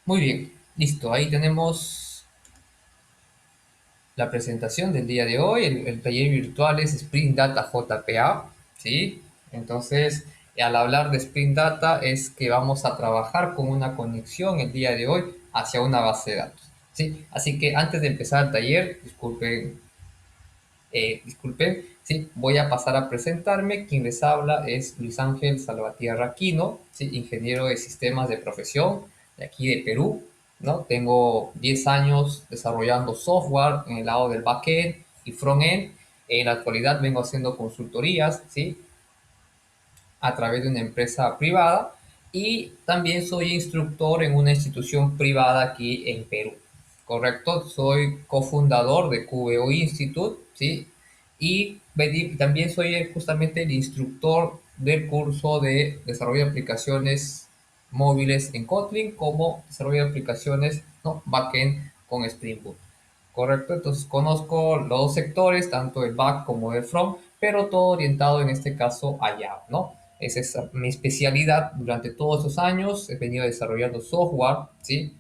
Muy bien, listo. Ahí tenemos la presentación del día de hoy. El taller virtual es Spring Data JPA, ¿sí? Entonces, al hablar de Spring Data es que vamos a trabajar con una conexión el día de hoy hacia una base de datos, ¿sí? Así que antes de empezar el taller, disculpen, ¿sí? Voy a pasar a presentarme. Quien les habla es Luis Ángel Salvatierra Aquino, ¿sí? Ingeniero de sistemas de profesión de aquí de Perú, ¿no? Tengo 10 años desarrollando software en el lado del backend y frontend. En la actualidad vengo haciendo consultorías, ¿sí? A través de una empresa privada y también soy instructor en una institución privada aquí en Perú. Correcto, soy cofundador de QBO Institute, ¿sí? Y también soy justamente el instructor del curso de desarrollo de aplicaciones móviles en Kotlin como desarrollo de aplicaciones, ¿no? Backend con Spring Boot. Correcto, entonces conozco los dos sectores, tanto el back como el front, pero todo orientado en este caso a Java, ¿no? Esa es mi especialidad durante todos estos años. He venido desarrollando software, ¿sí?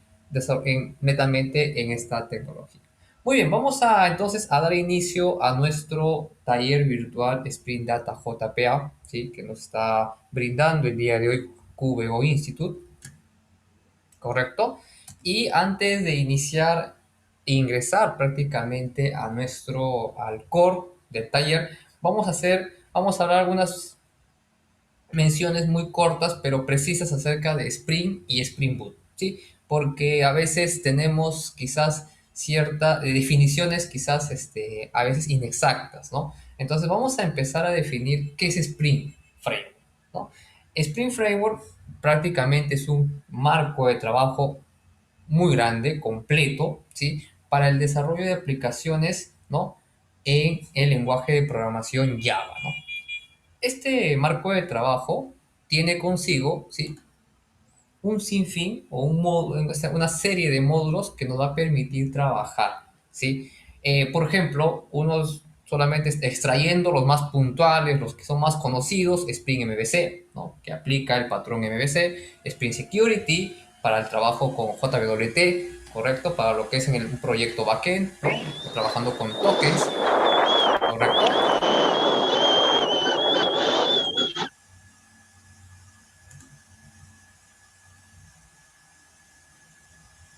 Netamente en esta tecnología. Muy bien, vamos a entonces a dar inicio a nuestro taller virtual Spring Data JPA, ¿sí? Que nos está brindando el día de hoy QBO Institute. ¿Correcto? Y antes de iniciar, ingresar prácticamente al core del taller, vamos a hablar algunas menciones muy cortas pero precisas acerca de Spring y Spring Boot, ¿sí? Porque a veces tenemos quizás ciertas definiciones quizás a veces inexactas, ¿no? Entonces vamos a empezar a definir qué es Spring Framework, ¿no? Spring Framework prácticamente es un marco de trabajo muy grande, completo, ¿sí? Para el desarrollo de aplicaciones, ¿no? En el lenguaje de programación Java, ¿no? Este marco de trabajo tiene consigo, ¿sí? Un sinfín o una serie de módulos que nos va a permitir trabajar, ¿sí? Por ejemplo, unos solamente extrayendo los más puntuales, los que son más conocidos, Spring MVC, ¿no? Que aplica el patrón MVC, Spring Security para el trabajo con JWT, ¿correcto? Para lo que es en un proyecto backend, ¿no? Trabajando con tokens, ¿correcto?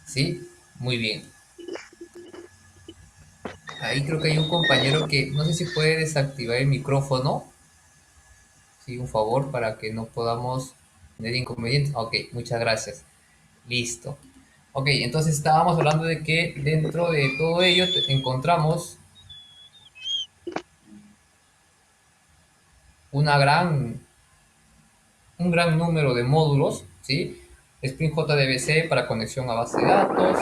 Sí, muy bien. Ahí creo que hay un compañero que no sé si puede desactivar el micrófono. Sí, un favor para que no podamos tener inconvenientes. Ok, muchas gracias. Listo. Ok, entonces estábamos hablando de que dentro de todo ello encontramos una gran, un gran número de módulos, ¿sí? Spring JDBC para conexión a base de datos,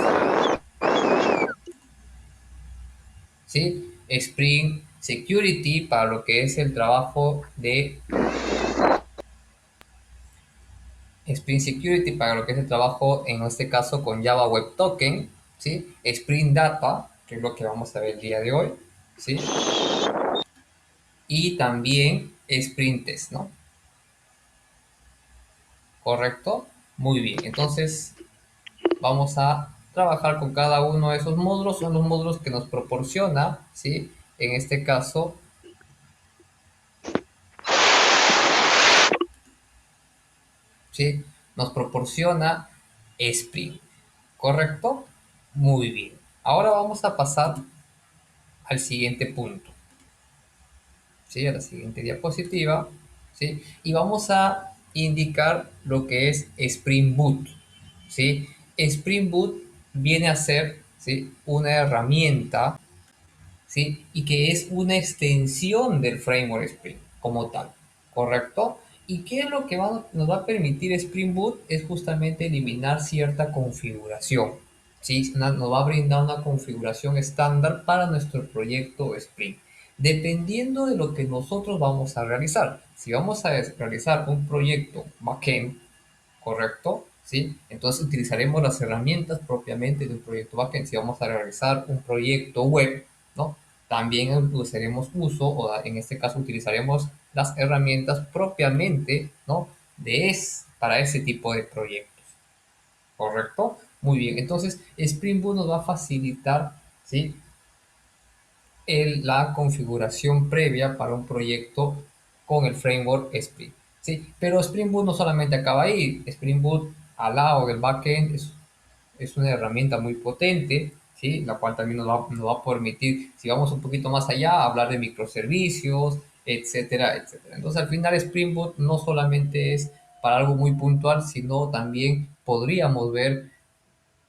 ¿sí? Spring Security para lo que es el trabajo de Spring Security para lo que es el trabajo, en este caso, con Java Web Token, ¿sí? Spring Data, que es lo que vamos a ver el día de hoy, ¿sí? Y también Spring Test, ¿no? ¿Correcto? Muy bien, entonces vamos a trabajar con cada uno de esos módulos, son los módulos que nos proporciona, ¿sí? En este caso, ¿sí? Nos proporciona Spring, ¿correcto? Muy bien. Ahora vamos a pasar al siguiente punto. ¿Sí? A la siguiente diapositiva, ¿sí? Y vamos a indicar lo que es Spring Boot, ¿sí? Spring Boot viene a ser, ¿sí? Una herramienta, ¿sí? Y que es una extensión del framework Spring como tal, ¿correcto? ¿Y qué es lo que nos va a permitir Spring Boot? Es justamente eliminar cierta configuración, ¿sí? Nos va a brindar una configuración estándar para nuestro proyecto Spring, dependiendo de lo que nosotros vamos a realizar. Si vamos a realizar un proyecto backend, ¿correcto? ¿Sí? Entonces utilizaremos las herramientas propiamente de un proyecto backend. Si vamos a realizar un proyecto web, ¿no? También usaremos o en este caso utilizaremos las herramientas propiamente, ¿no? Para ese tipo de proyectos, ¿correcto? Muy bien, entonces Spring Boot nos va a facilitar, ¿sí? La configuración previa para un proyecto con el framework Spring. ¿Sí? Pero Spring Boot no solamente acaba ahí. Spring Boot al lado del backend es una herramienta muy potente, ¿sí? La cual también nos va a permitir, si vamos un poquito más allá, hablar de microservicios, etcétera, etcétera. Entonces al final Spring Boot no solamente es para algo muy puntual, sino también podríamos ver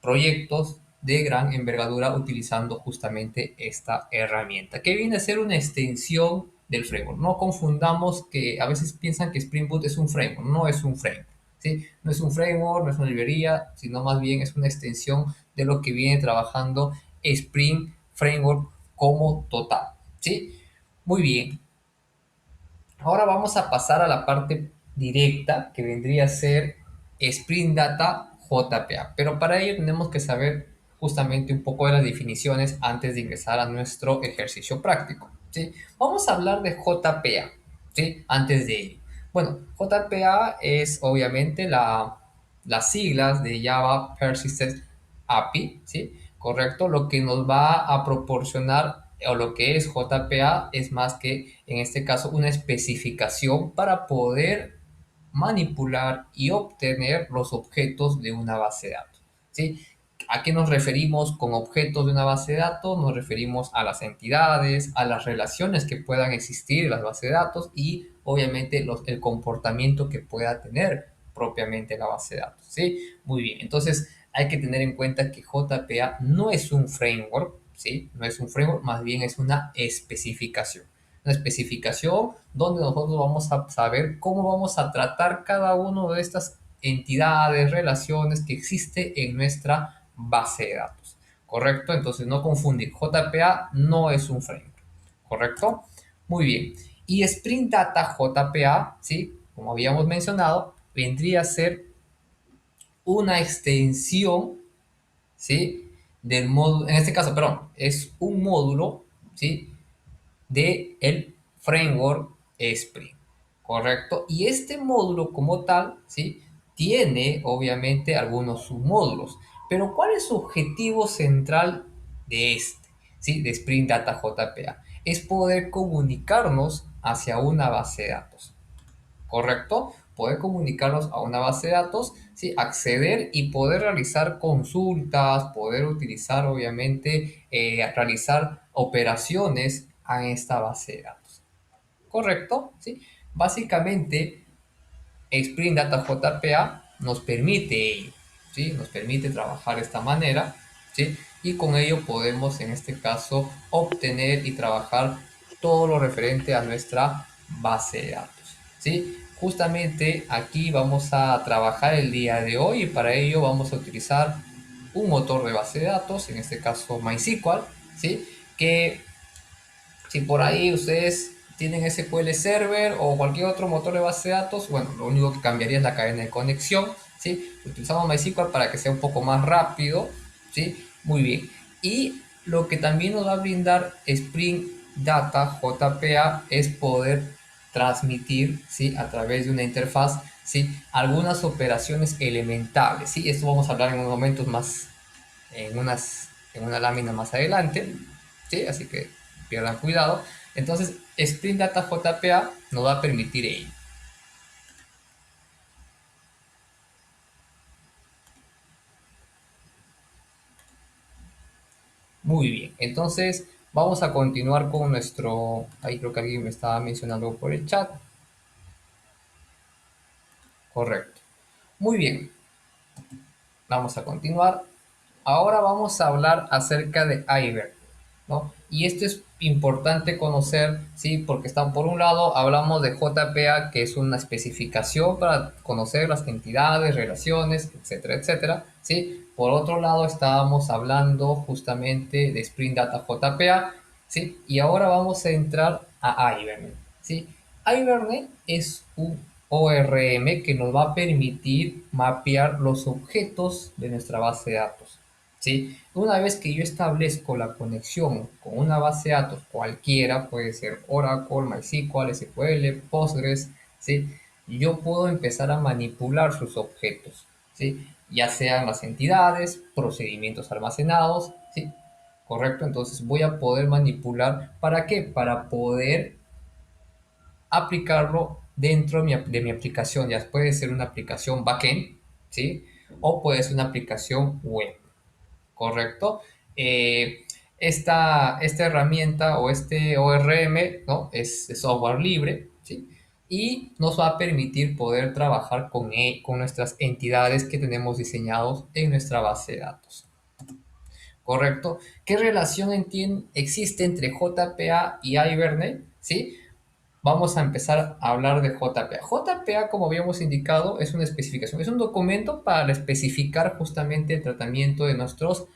proyectos de gran envergadura utilizando justamente esta herramienta, que viene a ser una extensión del framework. No confundamos que a veces piensan que Spring Boot es un framework, no es un framework. ¿Sí? No es un framework, no es una librería, sino más bien es una extensión de lo que viene trabajando Spring Framework como total. ¿Sí? Muy bien. Ahora vamos a pasar a la parte directa que vendría a ser Spring Data JPA. Pero para ello tenemos que saber justamente un poco de las definiciones antes de ingresar a nuestro ejercicio práctico. ¿Sí? Vamos a hablar de JPA, ¿sí? Antes de ello. Bueno, JPA es obviamente las siglas de Java Persistent API, ¿sí? Correcto, lo que nos va a proporcionar o lo que es JPA es más que en este caso una especificación para poder manipular y obtener los objetos de una base de datos. ¿Sí? ¿A qué nos referimos con objetos de una base de datos? Nos referimos a las entidades, a las relaciones que puedan existir en las bases de datos y obviamente el comportamiento que pueda tener propiamente la base de datos. ¿Sí? Muy bien, entonces hay que tener en cuenta que JPA no es un framework, ¿sí? No es un framework, más bien es una especificación. Una especificación donde nosotros vamos a saber cómo vamos a tratar cada una de estas entidades, relaciones que existe en nuestra base de datos. ¿Correcto? Entonces no confundir. JPA no es un framework. ¿Correcto? Muy bien. Y Spring Data JPA, ¿sí? Como habíamos mencionado, vendría a ser una extensión, ¿sí? Del módulo, en este caso, perdón, es un módulo, ¿sí? De el framework Spring, ¿correcto? Y este módulo como tal, ¿sí? Tiene obviamente algunos submódulos, pero ¿cuál es su objetivo central de este, ¿sí? De Spring Data JPA? Es poder comunicarnos hacia una base de datos. ¿Correcto? Poder comunicarnos a una base de datos, ¿sí? Acceder y poder realizar consultas, poder utilizar, obviamente, realizar operaciones a esta base de datos. ¿Correcto? ¿Sí? Básicamente, Spring Data JPA nos permite ello, ¿sí? Nos permite trabajar de esta manera, ¿sí? Y con ello podemos, en este caso, obtener y trabajar todo lo referente a nuestra base de datos, ¿sí? Justamente aquí vamos a trabajar el día de hoy y para ello vamos a utilizar un motor de base de datos, en este caso MySQL, ¿sí? Que si por ahí ustedes tienen SQL Server o cualquier otro motor de base de datos, bueno, lo único que cambiaría es la cadena de conexión, ¿sí? Utilizamos MySQL para que sea un poco más rápido, ¿sí? Muy bien. Y lo que también nos va a brindar Spring Data JPA es poder transmitir, ¿sí? A través de una interfaz, ¿sí? Algunas operaciones elementales, ¿sí? Esto vamos a hablar en unos momentos más, en una lámina más adelante, ¿sí? Así que pierdan cuidado. Entonces, Spring Data JPA nos va a permitir ello. Muy bien, entonces vamos a continuar con nuestro, ahí creo que alguien me estaba mencionando por el chat, correcto. Muy bien, vamos a continuar. Ahora vamos a hablar acerca de Iber, ¿no? Y esto es importante conocer, ¿sí? Porque están, por un lado, hablamos de JPA, que es una especificación para conocer las entidades, relaciones, etcétera, etcétera, ¿sí? Por otro lado, estábamos hablando justamente de Spring Data JPA, ¿sí? Y ahora vamos a entrar a Hibernate, ¿sí? Hibernate es un ORM que nos va a permitir mapear los objetos de nuestra base de datos. ¿Sí? Una vez que yo establezco la conexión con una base de datos cualquiera, puede ser Oracle, MySQL, SQL, Postgres, ¿sí? Yo puedo empezar a manipular sus objetos, ¿sí? ya sean las entidades, procedimientos almacenados, ¿sí? Correcto, entonces voy a poder manipular, ¿para qué? Para poder aplicarlo dentro de mi aplicación. Ya puede ser una aplicación backend, ¿sí? O puede ser una aplicación web, ¿correcto? Eh, esta herramienta o este ORM, ¿no? Es de software libre, ¿sí? Y nos va a permitir poder trabajar con nuestras entidades que tenemos diseñados en nuestra base de datos. ¿Correcto? ¿Qué relación existe entre JPA y Hibernate? ¿Sí? Vamos a empezar a hablar de JPA. JPA, como habíamos indicado, es una especificación, es un documento para especificar justamente el tratamiento de nuestras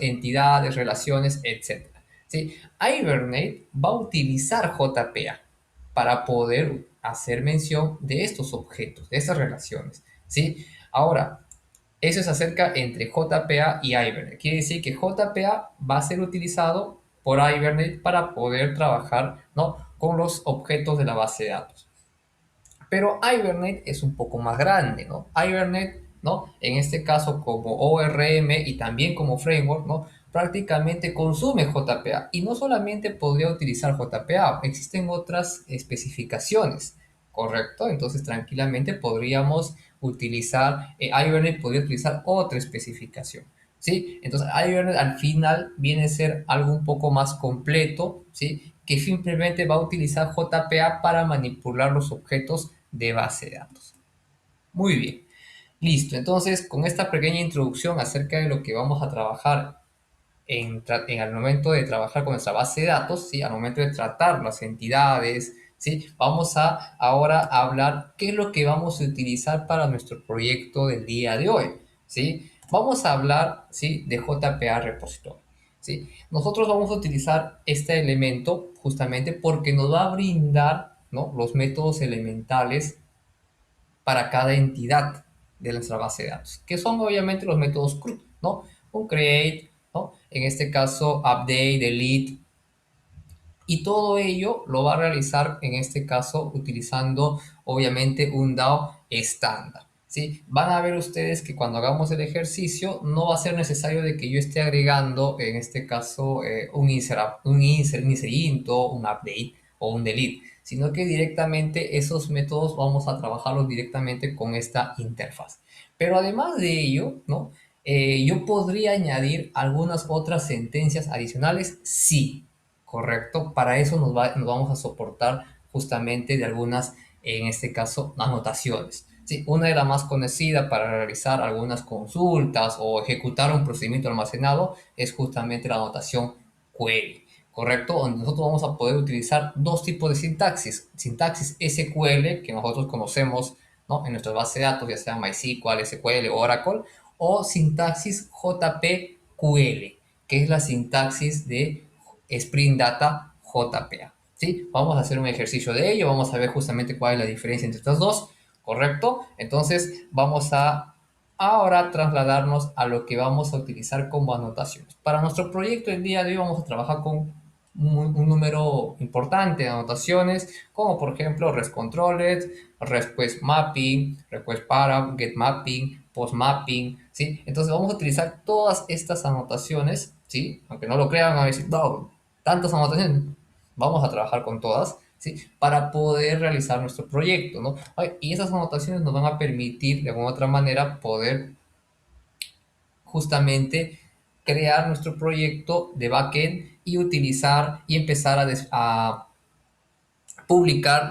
entidades, relaciones, etc. ¿Sí? Hibernate va a utilizar JPA para poder hacer mención de estos objetos, de estas relaciones. ¿Sí? Ahora, eso es acerca entre JPA y Hibernate. Quiere decir que JPA va a ser utilizado por Hibernate para poder trabajar, ¿no? Con los objetos de la base de datos. Pero Hibernate es un poco más grande, ¿no? Hibernate, ¿no? En este caso como ORM y también como framework, ¿no? Prácticamente consume JPA y no solamente podría utilizar JPA, existen otras especificaciones, ¿correcto? Entonces tranquilamente podríamos utilizar, Hibernate podría utilizar otra especificación, ¿sí? Entonces Hibernate al final viene a ser algo un poco más completo, ¿sí? Que simplemente va a utilizar JPA para manipular los objetos de base de datos. Muy bien, listo. Entonces, con esta pequeña introducción acerca de lo que vamos a trabajar en el momento de trabajar con nuestra base de datos, ¿sí? Al momento de tratar las entidades, ¿sí? Vamos a ahora hablar qué es lo que vamos a utilizar para nuestro proyecto del día de hoy, ¿sí? Vamos a hablar, ¿sí? De JPA Repository, ¿sí? Nosotros vamos a utilizar este elemento justamente porque nos va a brindar, ¿no? Los métodos elementales para cada entidad de nuestra base de datos, que son obviamente los métodos CRUD, ¿no? Un create, ¿no? En este caso, update, delete, y todo ello lo va a realizar en este caso utilizando obviamente un DAO estándar. ¿Sí? Van a ver ustedes que cuando hagamos el ejercicio no va a ser necesario de que yo esté agregando en este caso un insert into, un update o un delete, sino que directamente esos métodos vamos a trabajarlos directamente con esta interfaz. Pero además de ello, ¿no? Yo podría añadir algunas otras sentencias adicionales, sí, correcto. Para eso nos vamos a soportar justamente de algunas, en este caso, anotaciones. Sí, una de las más conocidas para realizar algunas consultas o ejecutar un procedimiento almacenado es justamente la anotación query, ¿correcto? Donde nosotros vamos a poder utilizar dos tipos de sintaxis. Sintaxis SQL, que nosotros conocemos, ¿no? En nuestras bases de datos, ya sea MySQL, SQL, Oracle, o sintaxis JPQL, que es la sintaxis de Spring Data JPA. ¿Sí? Vamos a hacer un ejercicio de ello, vamos a ver justamente cuál es la diferencia entre estas dos, ¿correcto? Entonces vamos a ahora trasladarnos a lo que vamos a utilizar como anotaciones. Para nuestro proyecto el día de hoy vamos a trabajar con un número importante de anotaciones, como por ejemplo REST Controlled, Request Mapping, Request Para, Get Mapping, Post Mapping, ¿sí? Entonces vamos a utilizar todas estas anotaciones, ¿sí? Aunque no lo crean, van a decir, no, tantas anotaciones, vamos a trabajar con todas, ¿sí? Para poder realizar nuestro proyecto, ¿no? Y esas anotaciones nos van a permitir, de alguna otra manera, poder justamente crear nuestro proyecto de backend y utilizar y empezar a publicar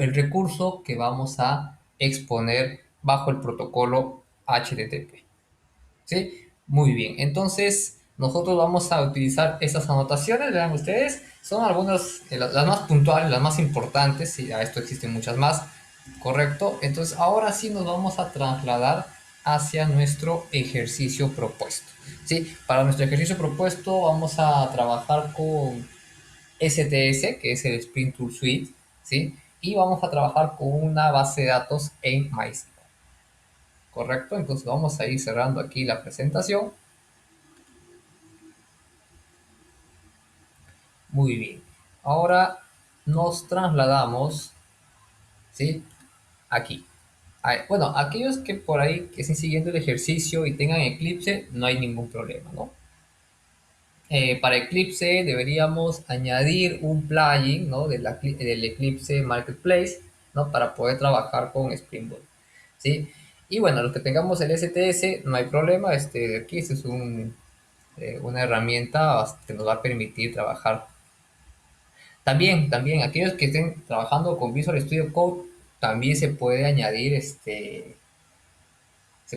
el recurso que vamos a exponer bajo el protocolo HTTP. ¿Sí? Muy bien. Entonces, nosotros vamos a utilizar esas anotaciones, vean ustedes, son algunas, las más puntuales, las más importantes, y a esto existen muchas más, ¿correcto? Entonces, ahora sí nos vamos a trasladar hacia nuestro ejercicio propuesto. ¿Sí? Para nuestro ejercicio propuesto vamos a trabajar con STS, que es el Spring Tool Suite, ¿sí? Y vamos a trabajar con una base de datos en MySQL. ¿Correcto? Entonces vamos a ir cerrando aquí la presentación. Muy bien. Ahora nos trasladamos, ¿sí? Aquí. Bueno, aquellos que por ahí que estén siguiendo el ejercicio y tengan Eclipse, no hay ningún problema, ¿no? Para Eclipse deberíamos añadir un plugin, ¿no? Del Eclipse Marketplace, ¿no? Para poder trabajar con Spring Boot, ¿sí? Y bueno, los que tengamos el STS, no hay problema. Aquí este es una herramienta que nos va a permitir trabajar. También, aquellos que estén trabajando con Visual Studio Code, también se puede añadir se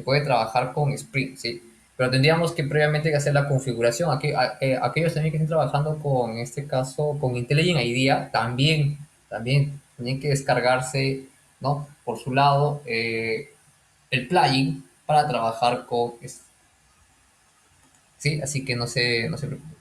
puede trabajar con Spring, ¿sí? Pero tendríamos que previamente hacer la configuración. Aquellos también que estén trabajando con, en este caso, con IntelliJ IDEA, también tienen que descargarse, ¿no? Por su lado, el plugin para trabajar con, ¿sí? Así que no se preocupen.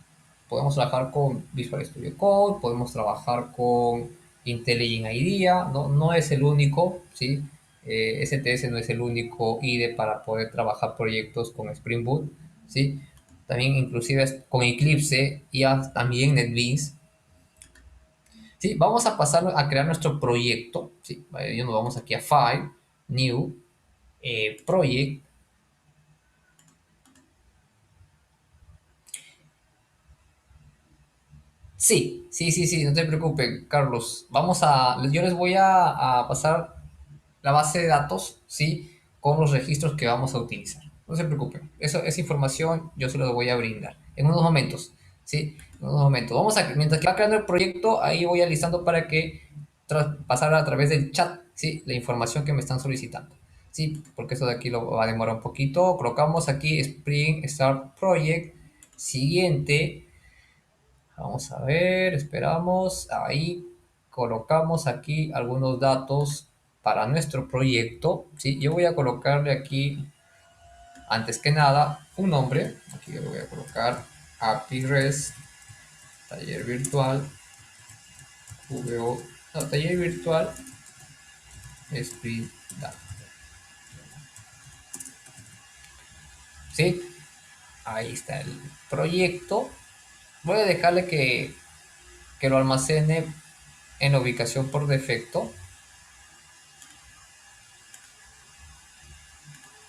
Podemos trabajar con Visual Studio Code, podemos trabajar con IntelliJ IDEA, ¿no? No es el único, ¿sí? STS no es el único IDE para poder trabajar proyectos con Spring Boot, ¿sí? También inclusive con Eclipse y también NetBeans, ¿sí? Vamos a pasar a crear nuestro proyecto, ¿sí? Vale, nos vamos aquí a File, New, Project. Sí, no te preocupes, Carlos. Yo les voy a pasar la base de datos, ¿sí? Con los registros que vamos a utilizar. No se preocupen, esa información yo se la voy a brindar en unos momentos, ¿sí? En unos momentos. Mientras que va creando el proyecto, ahí voy alistando para que pasar a través del chat, ¿sí? La información que me están solicitando, ¿sí? Porque eso de aquí lo va a demorar un poquito. Colocamos aquí Spring Start Project, siguiente. Vamos a ver, esperamos. Ahí colocamos aquí algunos datos para nuestro proyecto. ¿Sí? Yo voy a colocarle aquí, antes que nada, un nombre. Aquí le voy a colocar API REST, taller virtual, VO, no, taller virtual, Sprint Data. ¿Sí? Ahí está el proyecto. Voy a dejarle que lo almacene en la ubicación por defecto.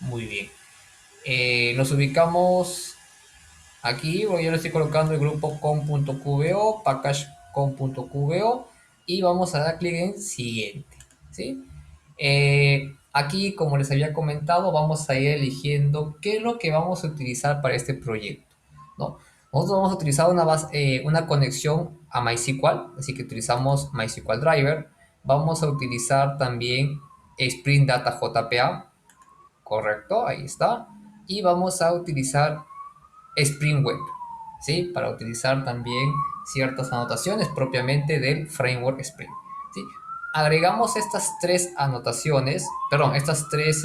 Muy bien. Nos ubicamos aquí. Yo le estoy colocando el grupo com.qbo, package com.qbo y vamos a dar clic en siguiente, ¿sí? Aquí, como les había comentado, vamos a ir eligiendo qué es lo que vamos a utilizar para este proyecto, ¿no? Nosotros vamos a utilizar una conexión a MySQL, así que utilizamos MySQL Driver. Vamos a utilizar también Spring Data JPA, correcto, ahí está. Y vamos a utilizar Spring Web, ¿sí? Para utilizar también ciertas anotaciones propiamente del framework Spring, ¿sí? Agregamos estas tres anotaciones, perdón, estas tres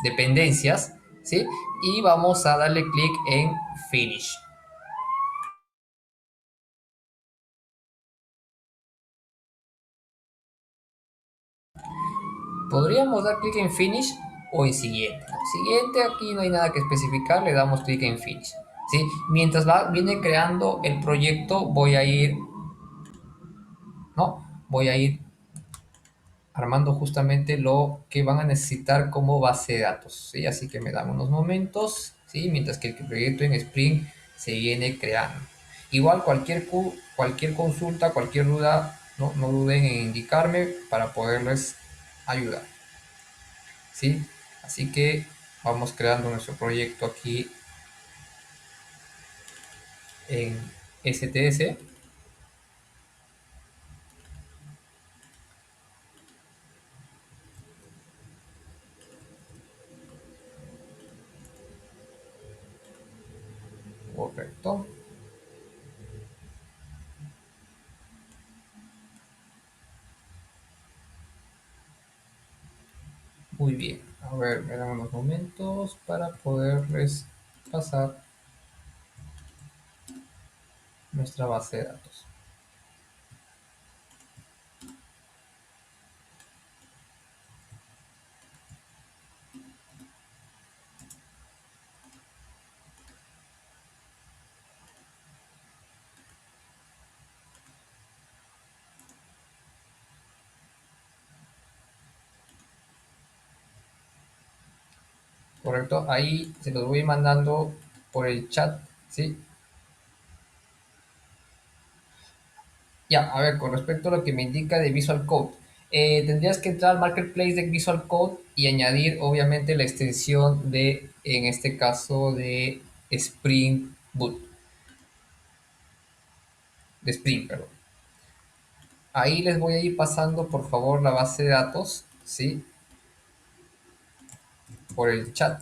dependencias, ¿sí? Y vamos a darle clic en Finish. Podríamos dar clic en Finish o en Siguiente, ¿no? Siguiente, aquí no hay nada que especificar, le damos clic en Finish, ¿sí? Mientras viene creando el proyecto, voy a ir, ¿no? Voy a ir armando justamente lo que van a necesitar como base de datos, ¿sí? Así que me dan unos momentos, ¿sí? Mientras que el proyecto en Spring se viene creando. Igual cualquier consulta, cualquier duda, no duden en indicarme para poderles ayudar, ¿sí? Así que vamos creando nuestro proyecto aquí en STS. Correcto. Muy bien. A ver, me dan unos momentos para poderles pasar nuestra base de datos. correcto. Ahí se los voy mandando por el chat, ¿sí? Ya, a ver, con respecto a lo que me indica de Visual Code, tendrías que entrar al Marketplace de Visual Code y añadir, obviamente, la extensión de, en este caso, de Spring Boot, de Spring, perdón. Ahí les voy a ir pasando, por favor, la base de datos, ¿sí? Por el chat.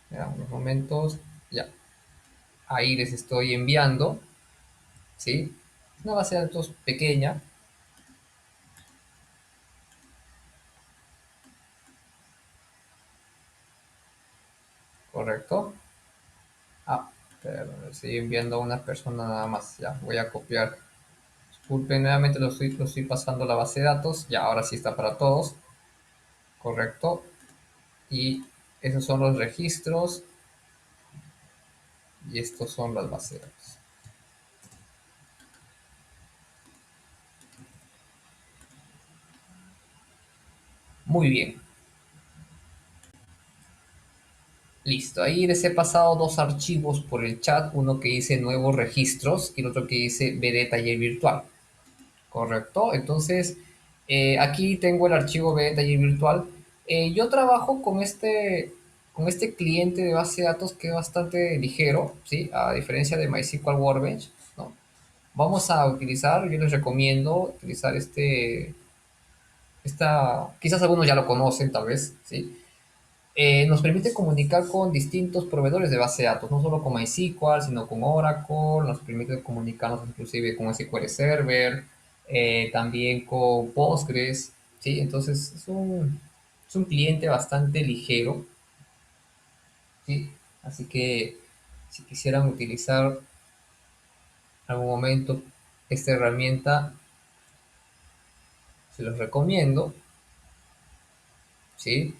Ya, unos momentos, ya. Ahí les estoy enviando, ¿sí? Una base de datos pequeña, ¿correcto? Ah, perdón, le estoy enviando a una persona nada más. Ya, voy a copiar. Disculpen, nuevamente lo estoy pasando a la base de datos. Ya, ahora sí está para todos, ¿correcto? Y esos son los registros y estos son las bases de datos. Muy bien, listo. Ahí les he pasado dos archivos por el chat, uno que dice nuevos registros y el otro que dice BD taller virtual. Correcto. Entonces, aquí tengo el archivo B de taller virtual. Yo trabajo con este cliente de base de datos que es bastante ligero, ¿sí? A diferencia de MySQL Workbench, ¿no? Vamos a utilizar, yo les recomiendo utilizar quizás algunos ya lo conocen, tal vez, ¿sí? Nos permite comunicar con distintos proveedores de base de datos, no solo con MySQL, sino con Oracle, nos permite comunicarnos inclusive con SQL Server, también con Postgres, ¿sí? Entonces es un cliente bastante ligero, ¿sí? Así que si quisieran utilizar en algún momento esta herramienta, se los recomiendo, ¿sí?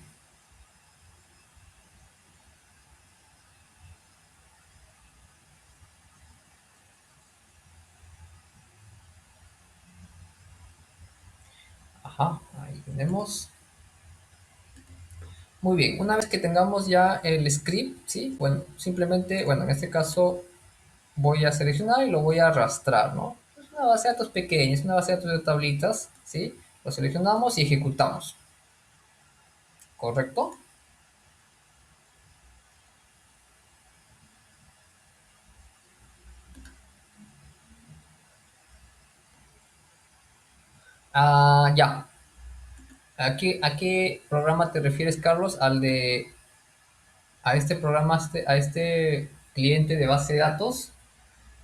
Ajá, ahí tenemos. Muy bien, una vez que tengamos ya el script, ¿sí? Bueno, simplemente, bueno, en este caso voy a seleccionar y lo voy a arrastrar, ¿no? Es una base de datos pequeña, es una base de datos de tablitas, ¿sí? Lo seleccionamos y ejecutamos, ¿correcto? Ah, ya. A qué programa te refieres, Carlos? A este programa, a este cliente de base de datos?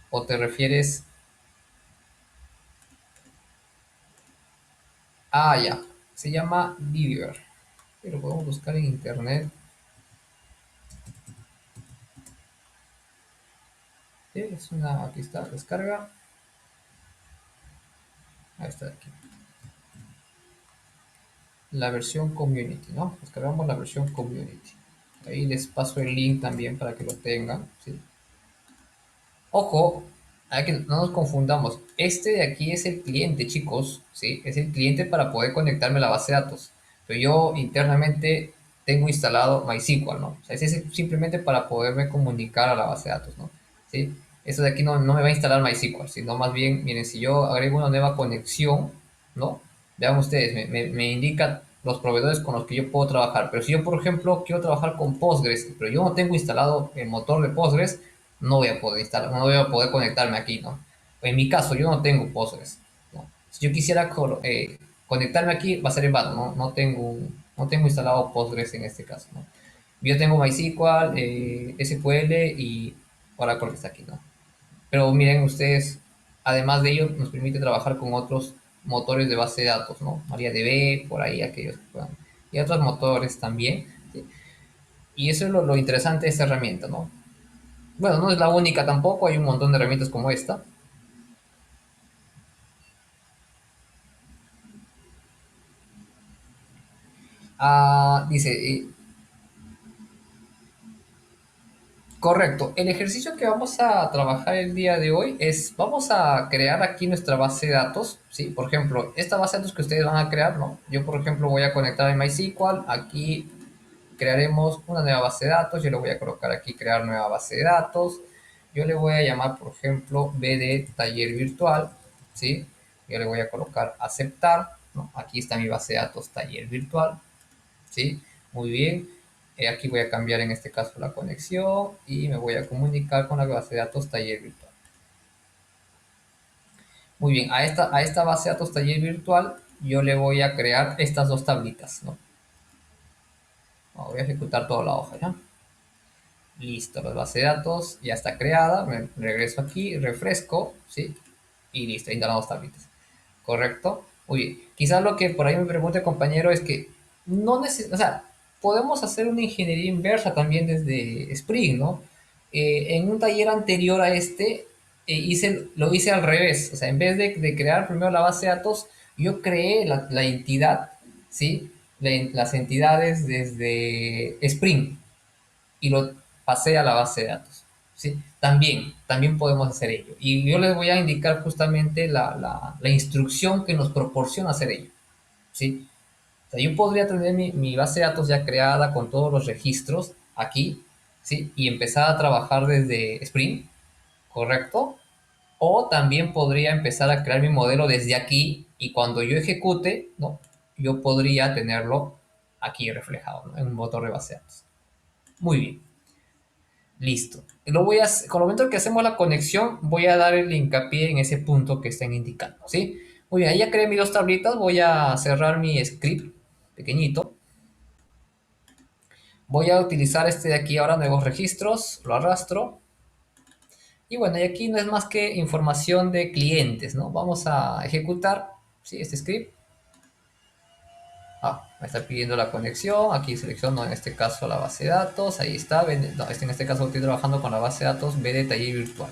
¿O te refieres ya? Se llama Vivier. Lo podemos buscar en internet. Sí, aquí está, descarga. Ahí está, aquí. La versión community, ¿no? Descargamos la versión community. Ahí les paso el link también para que lo tengan, ¿sí? Ojo, hay que no nos confundamos. Este de aquí es el cliente, chicos, ¿sí? Es el cliente para poder conectarme a la base de datos. Pero yo internamente tengo instalado MySQL, ¿no? O sea, ese es simplemente para poderme comunicar a la base de datos, ¿no? ¿Sí? Esto de aquí no me va a instalar MySQL, sino más bien, miren, si yo agrego una nueva conexión, ¿no? Vean ustedes, me indica los proveedores con los que yo puedo trabajar. Pero si yo, por ejemplo, quiero trabajar con Postgres, pero yo no tengo instalado el motor de Postgres, no voy a poder instalar, no voy a poder conectarme aquí, ¿no? En mi caso, yo no tengo Postgres, ¿no? Si yo quisiera conectarme aquí, va a ser en vano, ¿no? No tengo instalado Postgres en este caso, ¿no? Yo tengo MySQL, SQL y Oracle que está aquí, ¿no? Pero miren ustedes, además de ello, nos permite trabajar con otros motores de base de datos, ¿no? MariaDB, por ahí aquellos que puedan. Y otros motores también, ¿sí? Y eso es lo interesante de esta herramienta, ¿no? Bueno, no es la única tampoco, hay un montón de herramientas como esta. Dice, correcto, el ejercicio que vamos a trabajar el día de hoy es, vamos a crear aquí nuestra base de datos, ¿sí? Por ejemplo, esta base de datos que ustedes van a crear, ¿no? Yo, por ejemplo, voy a conectar en MySQL, aquí crearemos una nueva base de datos. Yo le voy a colocar aquí crear nueva base de datos. Yo le voy a llamar, por ejemplo, BD taller virtual, ¿sí? Yo le voy a colocar aceptar, ¿no? Aquí está mi base de datos taller virtual, ¿sí? Muy bien. Aquí voy a cambiar en este caso la conexión y me voy a comunicar con la base de datos taller virtual. Muy bien, a esta base de datos taller virtual yo le voy a crear estas dos tablitas, ¿no? Voy a ejecutar toda la hoja, ¿ya? Listo, la base de datos ya está creada. Me regreso aquí, refresco, ¿sí? Y listo, ahí están las dos tablitas. ¿Correcto? Muy bien. Quizás lo que por ahí me pregunte, compañero, es que no o sea, podemos hacer una ingeniería inversa también desde Spring, ¿no? En un taller anterior a este, lo hice al revés. O sea, en vez de crear primero la base de datos, yo creé la entidad, ¿sí? Las entidades desde Spring y lo pasé a la base de datos. ¿Sí? También podemos hacer ello. Y yo les voy a indicar justamente la instrucción que nos proporciona hacer ello. ¿Sí? O sea, yo podría tener mi base de datos ya creada con todos los registros aquí, ¿sí? Y empezar a trabajar desde Spring, ¿correcto? O también podría empezar a crear mi modelo desde aquí y cuando yo ejecute, ¿no? Yo podría tenerlo aquí reflejado, ¿no? En un motor de base de datos. Muy bien. Listo. Con el momento que hacemos la conexión, voy a dar el hincapié en ese punto que estén indicando, ¿sí? Muy bien, ahí ya creé mis dos tablitas, voy a cerrar mi script pequeñito. Voy a utilizar este de aquí ahora, nuevos registros, lo arrastro. Y bueno, y aquí no es más que información de clientes, ¿no? Vamos a ejecutar, ¿sí? Este script. Me está pidiendo la conexión, aquí selecciono en este caso la base de datos, ahí está, no, en este caso estoy trabajando con la base de datos BD taller virtual.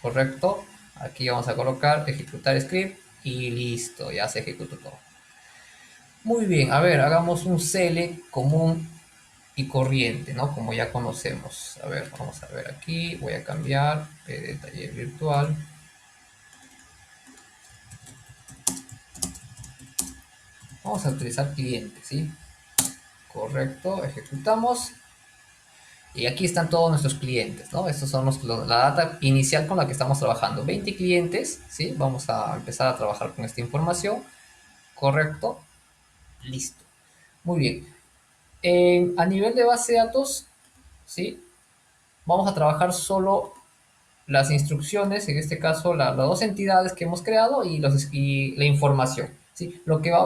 Correcto, aquí vamos a colocar ejecutar script y listo, ya se ejecutó todo. Muy bien, a ver, hagamos un select común y corriente, ¿no? Como ya conocemos. A ver, vamos a ver aquí, voy a cambiar de taller virtual. Vamos a utilizar cliente, ¿sí? Correcto, ejecutamos. Y aquí están todos nuestros clientes, ¿no? Estos son la data inicial con la que estamos trabajando. 20 clientes, ¿sí? Vamos a empezar a trabajar con esta información. Correcto, listo. Muy bien. A nivel de base de datos, ¿sí? Vamos a trabajar solo las instrucciones, en este caso las dos entidades que hemos creado y la información, ¿sí?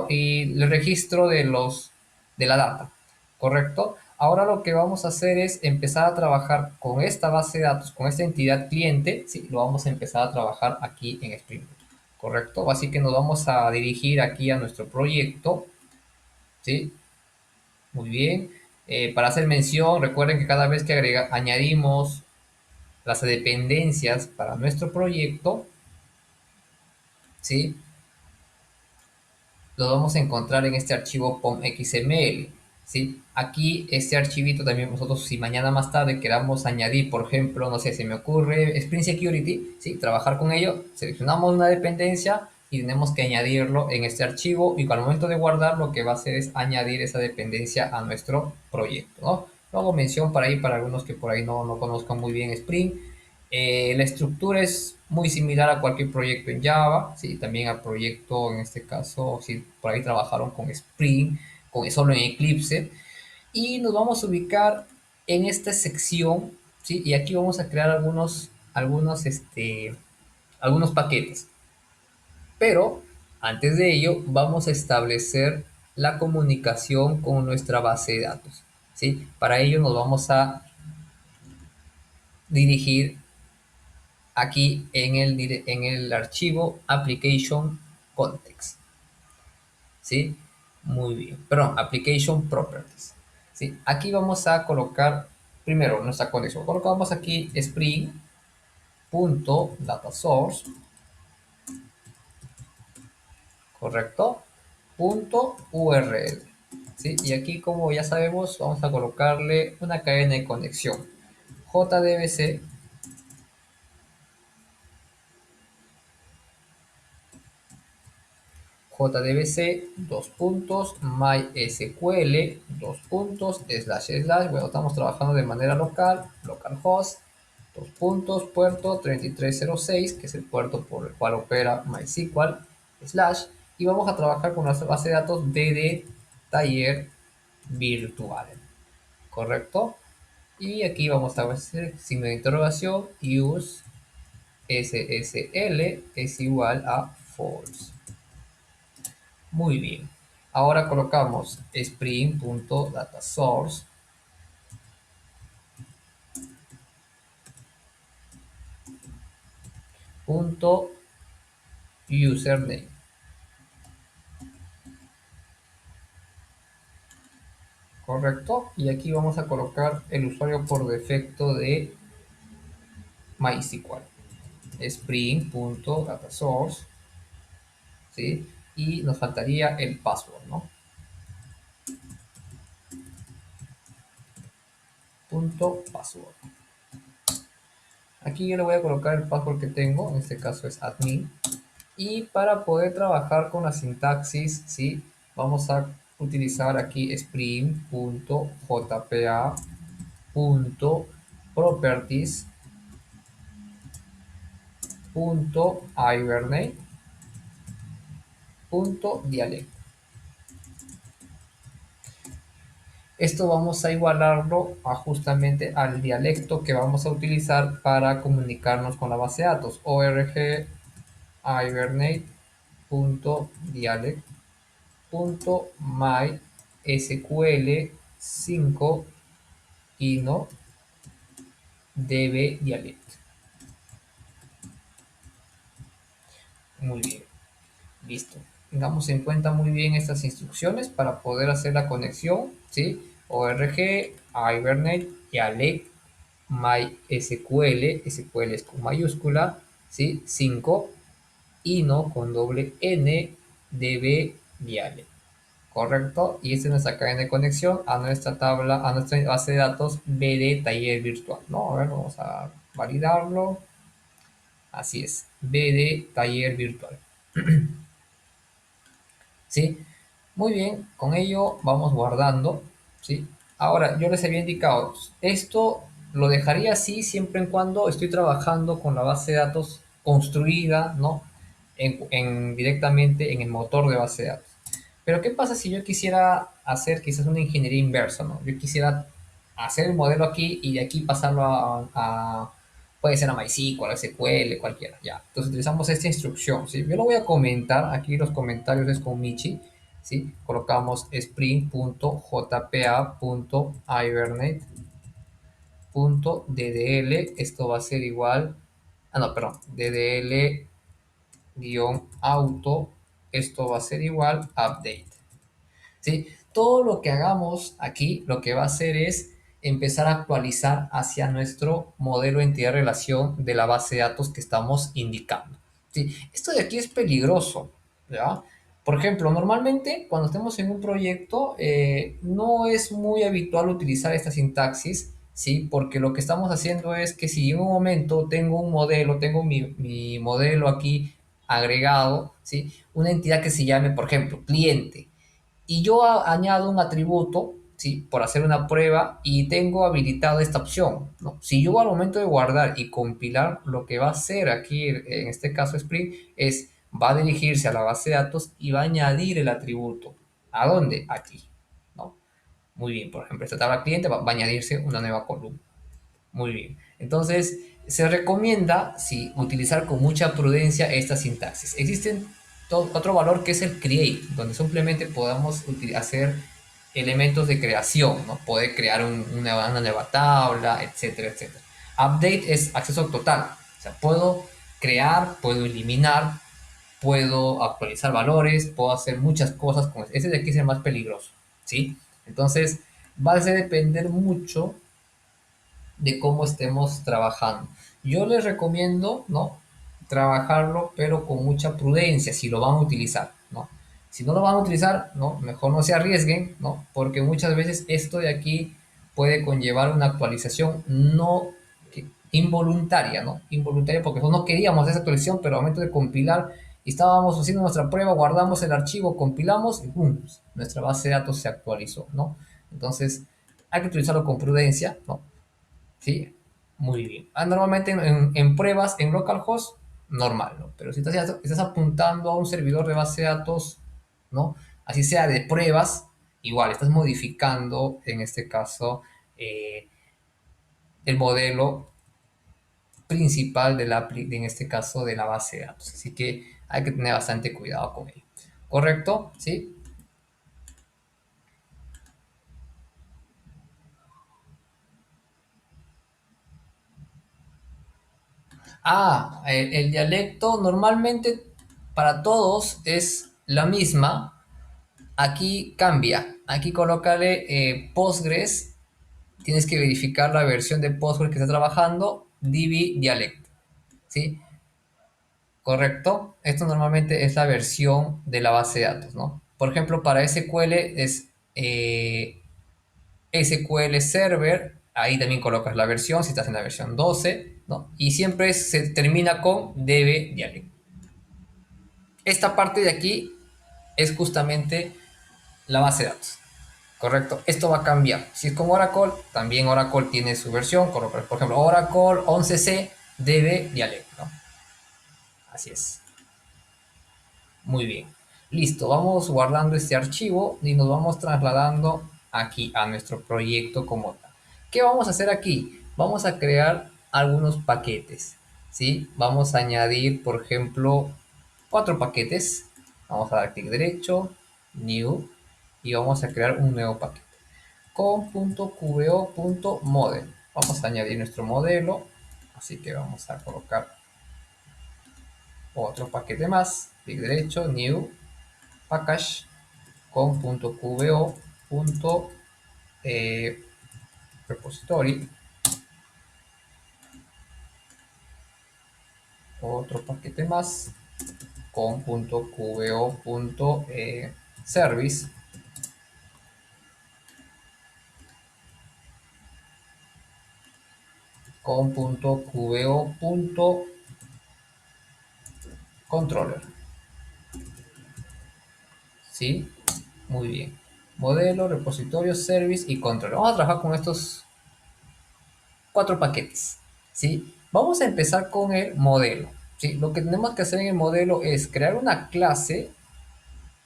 Y el registro de la data, ¿correcto? Ahora lo que vamos a hacer es empezar a trabajar con esta base de datos, con esta entidad cliente, ¿sí? Lo vamos a empezar a trabajar aquí en Spring Boot, ¿correcto? Así que nos vamos a dirigir aquí a nuestro proyecto, ¿sí? Muy bien. Para hacer mención, recuerden que cada vez que añadimos las dependencias para nuestro proyecto, ¿sí? Lo vamos a encontrar en este archivo pom.xml, ¿sí? Aquí, este archivito también nosotros, si mañana más tarde queramos añadir, por ejemplo, no sé, se me ocurre Spring Security, ¿sí? Trabajar con ello, seleccionamos una dependencia y tenemos que añadirlo en este archivo y al momento de guardar lo que va a hacer es añadir esa dependencia a nuestro proyecto, ¿no? Lo hago mención para ahí, para algunos que por ahí no conozcan muy bien Spring. La estructura es muy similar a cualquier proyecto en Java, ¿sí? También al proyecto, en este caso, si por ahí trabajaron con Spring, solo en Eclipse. Y nos vamos a ubicar en esta sección, ¿sí? Y aquí vamos a crear algunos paquetes. Pero antes de ello, vamos a establecer la comunicación con nuestra base de datos, ¿sí? Para ello nos vamos a dirigir aquí en el archivo application context, ¿sí? Muy bien, perdón, application properties, ¿sí? Aquí vamos a colocar primero nuestra conexión. Colocamos aquí spring.datasource, correcto, punto URL, ¿sí? Y aquí, como ya sabemos, vamos a colocarle una cadena de conexión JDBC, JDBC, dos puntos, MySQL, dos puntos, slash slash, bueno, estamos trabajando de manera local, localhost, dos puntos, puerto 3306, que es el puerto por el cual opera MySQL, slash, y vamos a trabajar con la base de datos DD taller virtual, ¿correcto? Y aquí vamos a hacer signo de interrogación, use SSL es igual a false. Muy bien. Ahora colocamos spring.dataSource.username. Correcto. Y aquí vamos a colocar el usuario por defecto de MySQL. Spring.dataSource. ¿Sí? Y nos faltaría el password, ¿no? Password. Aquí yo le voy a colocar el password que tengo, en este caso es admin. Y para poder trabajar con la sintaxis, ¿sí? Vamos a utilizar aquí spring.jpa.properties.hibernate.dialect. Esto vamos a igualarlo a justamente al dialecto que vamos a utilizar para comunicarnos con la base de datos. org hibernate.dialect.mysql5 ino db dialect. Muy bien, listo. Tengamos en cuenta muy bien estas instrucciones para poder hacer la conexión, ¿sí? org hibernate dialect mysql, SQL es con mayúscula, ¿sí? 5 ino con doble n db dialect. Correcto, y esta es nuestra cadena de conexión a nuestra tabla, a nuestra base de datos BD taller virtual, ¿no? A ver, vamos a validarlo. Así es, BD taller virtual. ¿Sí? Muy bien, con ello vamos guardando, ¿sí? Ahora, yo les había indicado, esto lo dejaría así siempre en cuando estoy trabajando con la base de datos construida, ¿no? Directamente en el motor de base de datos. Pero ¿qué pasa si yo quisiera hacer quizás una ingeniería inversa, ¿no? Yo quisiera hacer el modelo aquí y de aquí pasarlo puede ser a MySQL, a SQL, cualquiera, ya. Entonces utilizamos esta instrucción, ¿sí? Yo lo voy a comentar, aquí los comentarios es con Michi, ¿sí? Colocamos spring.jpa.hibernate.ddl, esto va a ser igual, no, perdón, ddl-auto, esto va a ser igual update. ¿Sí? Todo lo que hagamos aquí lo que va a hacer es empezar a actualizar hacia nuestro modelo entidad-relación de la base de datos que estamos indicando. ¿Sí? Esto de aquí es peligroso, ¿ya? Por ejemplo, normalmente cuando estemos en un proyecto no es muy habitual utilizar esta sintaxis, ¿sí? Porque lo que estamos haciendo es que si en un momento tengo un modelo, tengo mi modelo aquí agregado, ¿sí? Una entidad que se llame, por ejemplo, cliente, y yo añado un atributo, ¿sí? Por hacer una prueba y tengo habilitada esta opción, ¿no? Si yo al momento de guardar y compilar, lo que va a hacer aquí, en este caso Spring, es va a dirigirse a la base de datos y va a añadir el atributo. ¿A dónde? Aquí, ¿no? Muy bien, por ejemplo, esta tabla cliente va a añadirse una nueva columna. Muy bien. Entonces, se recomienda, sí, utilizar con mucha prudencia esta sintaxis. Existen otro valor que es el create, donde simplemente podamos hacer elementos de creación, ¿no? Poder crear una nueva tabla, etcétera, etcétera. Update es acceso total. O sea, puedo crear, puedo eliminar, puedo actualizar valores, puedo hacer muchas cosas con ese. Ese de aquí es el más peligroso, ¿sí? Entonces, va a depender mucho de cómo estemos trabajando. Yo les recomiendo, ¿no? Trabajarlo, pero con mucha prudencia si lo van a utilizar, ¿no? Si no lo van a utilizar, ¿no? Mejor no se arriesguen, ¿no? Porque muchas veces esto de aquí puede conllevar una actualización no involuntaria, ¿no? Involuntaria porque no queríamos esa actualización, pero al momento de compilar Y estábamos haciendo nuestra prueba, guardamos el archivo, compilamos y ¡pum! Nuestra base de datos se actualizó, ¿no? Entonces, hay que utilizarlo con prudencia, ¿no? ¿Sí? Muy bien. Normalmente en pruebas en localhost, normal, ¿no? Pero si estás apuntando a un servidor de base de datos, ¿no? Así sea de pruebas, igual, estás modificando, en este caso, eh, el modelo principal de en este caso, de la base de datos. Así que hay que tener bastante cuidado con ello. ¿Correcto? ¿Sí? El dialecto normalmente para todos es la misma. Aquí cambia. Aquí colócale Postgres. Tienes que verificar la versión de Postgres que está trabajando. DB dialecto. ¿Sí? Correcto. Esto normalmente es la versión de la base de datos, ¿no? Por ejemplo, para SQL es SQL Server. Ahí también colocas la versión, si estás en la versión 12, ¿no? Y siempre se termina con DB dialecto. Esta parte de aquí es justamente la base de datos. Correcto. Esto va a cambiar. Si es con Oracle, también Oracle tiene su versión. Por ejemplo, Oracle 11C DB dialecto, ¿no? Así es. Muy bien. Listo. Vamos guardando este archivo y nos vamos trasladando aquí a nuestro proyecto como tal. ¿Qué vamos a hacer aquí? Vamos a crear algunos paquetes. ¿Sí? Vamos a añadir, por ejemplo, 4 paquetes. Vamos a dar clic derecho, New, y vamos a crear un nuevo paquete con.qbo.model. Vamos a añadir nuestro modelo, así que vamos a colocar otro paquete más, clic derecho, new, package, con.qbo.repository, otro paquete más, con.qbo.service, con.qbo.controller. ¿Sí? Muy bien. Modelo, repositorio, service y control. Vamos a trabajar con estos 4 paquetes. ¿Sí? Vamos a empezar con el modelo. ¿Sí? Lo que tenemos que hacer en el modelo es crear una clase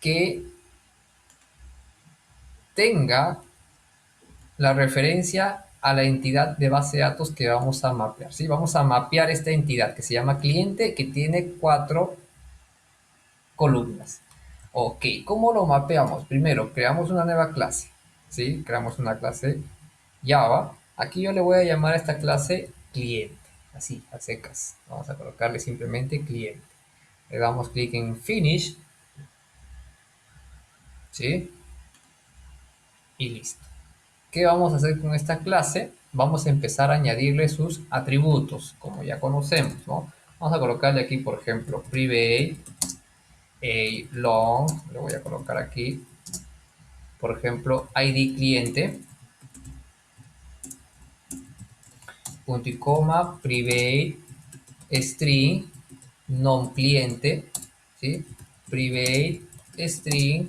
que tenga la referencia a la entidad de base de datos que vamos a mapear. ¿Sí? Vamos a mapear esta entidad que se llama cliente, que tiene 4 columnas. Ok, ¿cómo lo mapeamos? Primero, creamos una nueva clase. ¿Sí? Creamos una clase Java. Aquí yo le voy a llamar a esta clase cliente. Así, a secas. Vamos a colocarle simplemente cliente. Le damos clic en Finish. ¿Sí? Y listo. ¿Qué vamos a hacer con esta clase? Vamos a empezar a añadirle sus atributos, como ya conocemos, ¿no? Vamos a colocarle aquí, por ejemplo, private, long, le voy a colocar aquí, por ejemplo, ID cliente, punto y coma, private, string, non cliente, ¿sí? Private, string,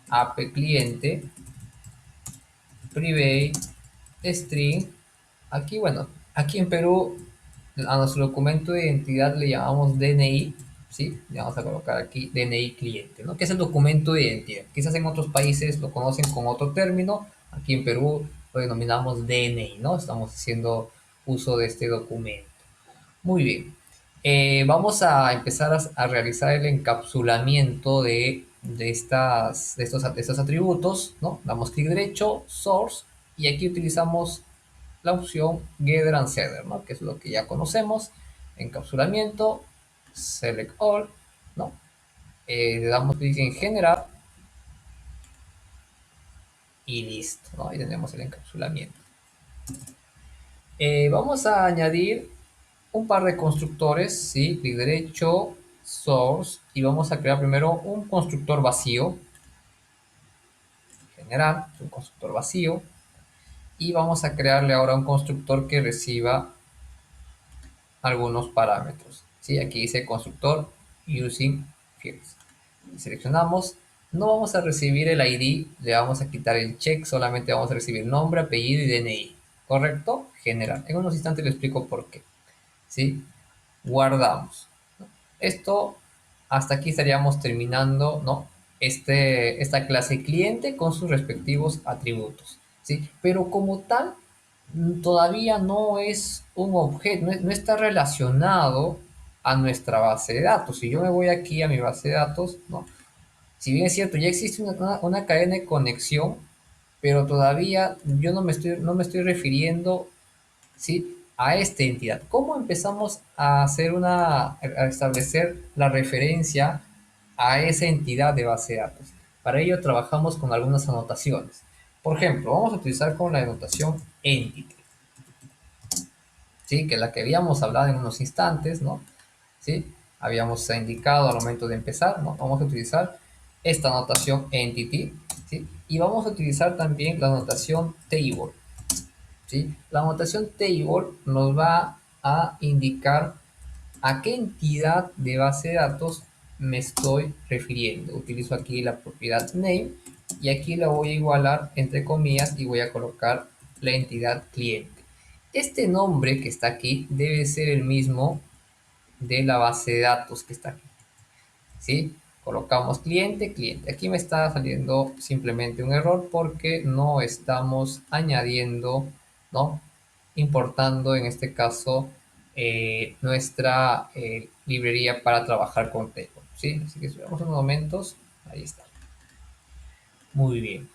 app cliente, private, string. Aquí, bueno, aquí en Perú a nuestro documento de identidad le llamamos DNI, ¿sí? Le vamos a colocar aquí DNI cliente, ¿no? Que es el documento de identidad. Quizás en otros países lo conocen con otro término. Aquí en Perú lo denominamos DNI, ¿no? Estamos haciendo uso de este documento. Muy bien. Vamos a empezar a realizar el encapsulamiento de estos atributos, ¿no? Damos clic derecho, Source, y aquí utilizamos la opción Gather and Setter, ¿no? Que es lo que ya conocemos. Encapsulamiento, Select All, ¿no? Le damos clic en Generar y listo, ¿no? Ahí tenemos el encapsulamiento. Vamos a añadir un par de constructores, ¿sí? Clic derecho, Source, y vamos a crear primero un constructor vacío, general, un constructor vacío, y vamos a crearle ahora un constructor que reciba algunos parámetros, ¿sí? Aquí dice constructor using fields. Seleccionamos, no vamos a recibir el ID, le vamos a quitar el check, solamente vamos a recibir nombre, apellido y DNI. ¿Correcto? General. En unos instantes le explico por qué. ¿Sí? Guardamos. Esto, hasta aquí estaríamos terminando, ¿no? Esta clase cliente con sus respectivos atributos, ¿sí? Pero como tal, todavía no es un objeto, no está relacionado a nuestra base de datos. Si yo me voy aquí a mi base de datos, ¿no? Si bien es cierto, ya existe una cadena de conexión, pero todavía yo no me estoy refiriendo, ¿sí? A esta entidad. ¿Cómo empezamos a a establecer la referencia a esa entidad de base de datos? Para ello trabajamos con algunas anotaciones. Por ejemplo, vamos a utilizar con la anotación entity, ¿sí? Que es la que habíamos hablado en unos instantes, ¿no? ¿Sí? Habíamos indicado al momento de empezar, ¿no? Vamos a utilizar esta anotación entity, ¿sí? Y vamos a utilizar también la anotación table, ¿sí? La anotación table nos va a indicar a qué entidad de base de datos me estoy refiriendo. Utilizo aquí la propiedad name y aquí la voy a igualar entre comillas y voy a colocar la entidad cliente. Este nombre que está aquí debe ser el mismo de la base de datos que está aquí, ¿sí? Colocamos cliente, cliente. Aquí me está saliendo simplemente un error porque no estamos añadiendo, ¿no? Importando en este caso nuestra librería para trabajar con table, ¿sí? Así que esperamos unos momentos. Ahí está. Muy bien.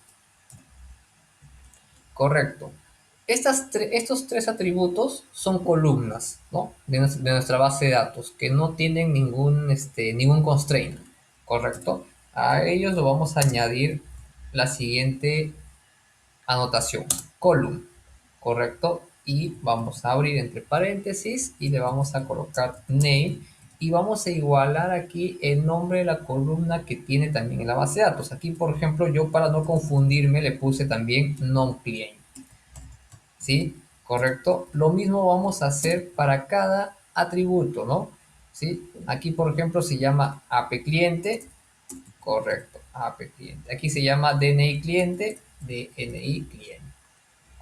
Correcto. Estos tres atributos son columnas, ¿no? De nuestra base de datos que no tienen ningún constraint, ¿correcto? A ellos lo vamos a añadir la siguiente anotación, column, ¿correcto? Y vamos a abrir entre paréntesis y le vamos a colocar name y vamos a igualar aquí el nombre de la columna que tiene también en la base de datos. Aquí, por ejemplo, yo para no confundirme le puse también non-client. ¿Sí? ¿Correcto? Lo mismo vamos a hacer para cada atributo, ¿no? ¿Sí? Aquí, por ejemplo, se llama APCliente, correcto, APCliente. Aquí se llama DNI cliente, DNI cliente,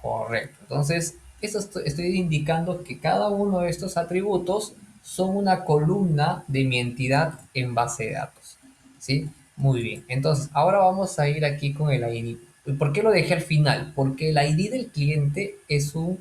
correcto. Entonces, estoy indicando que cada uno de estos atributos son una columna de mi entidad en base de datos, ¿sí? Muy bien. Entonces, ahora vamos a ir aquí con el ID. ¿Por qué lo dejé al final? Porque el ID del cliente es una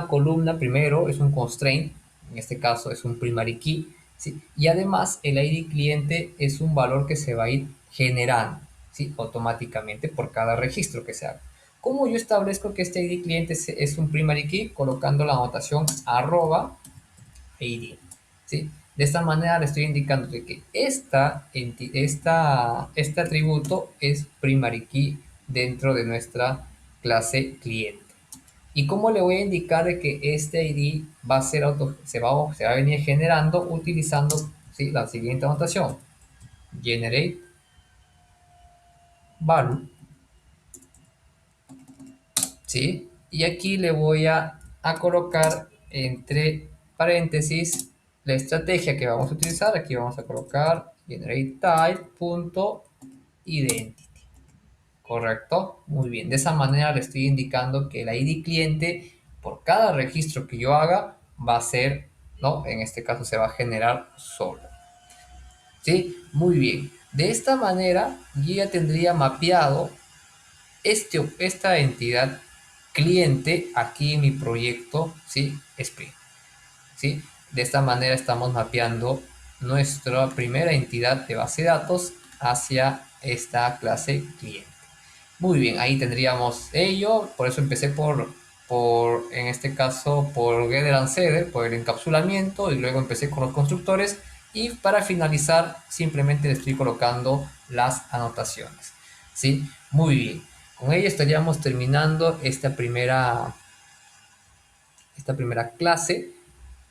columna primero, es un constraint, en este caso es un primary key, ¿sí? Y además el ID cliente es un valor que se va a ir generando, ¿sí? Automáticamente por cada registro que se haga. ¿Cómo yo establezco que este ID cliente es un primary key? Colocando la anotación arroba ID, ¿sí? De esta manera le estoy indicando que este atributo es primary key dentro de nuestra clase cliente. ¿Y cómo le voy a indicar de que este ID va a ser se va a venir generando utilizando, ¿sí? La siguiente anotación? Generate value, ¿sí? Y aquí le voy a colocar entre paréntesis la estrategia que vamos a utilizar. Aquí vamos a colocar generate type.identity. ¿Correcto? Muy bien. De esa manera le estoy indicando que el ID cliente, por cada registro que yo haga, va a ser, ¿no? En este caso se va a generar solo. ¿Sí? Muy bien. De esta manera, yo ya tendría mapeado esta entidad cliente aquí en mi proyecto, ¿sí? Sprint, ¿sí? De esta manera estamos mapeando nuestra primera entidad de base de datos hacia esta clase cliente. Muy bien, ahí tendríamos ello, por eso empecé en este caso, por Getter and Setter, por el encapsulamiento, y luego empecé con los constructores, y para finalizar simplemente le estoy colocando las anotaciones, ¿sí? Muy bien, con ello estaríamos terminando esta primera clase.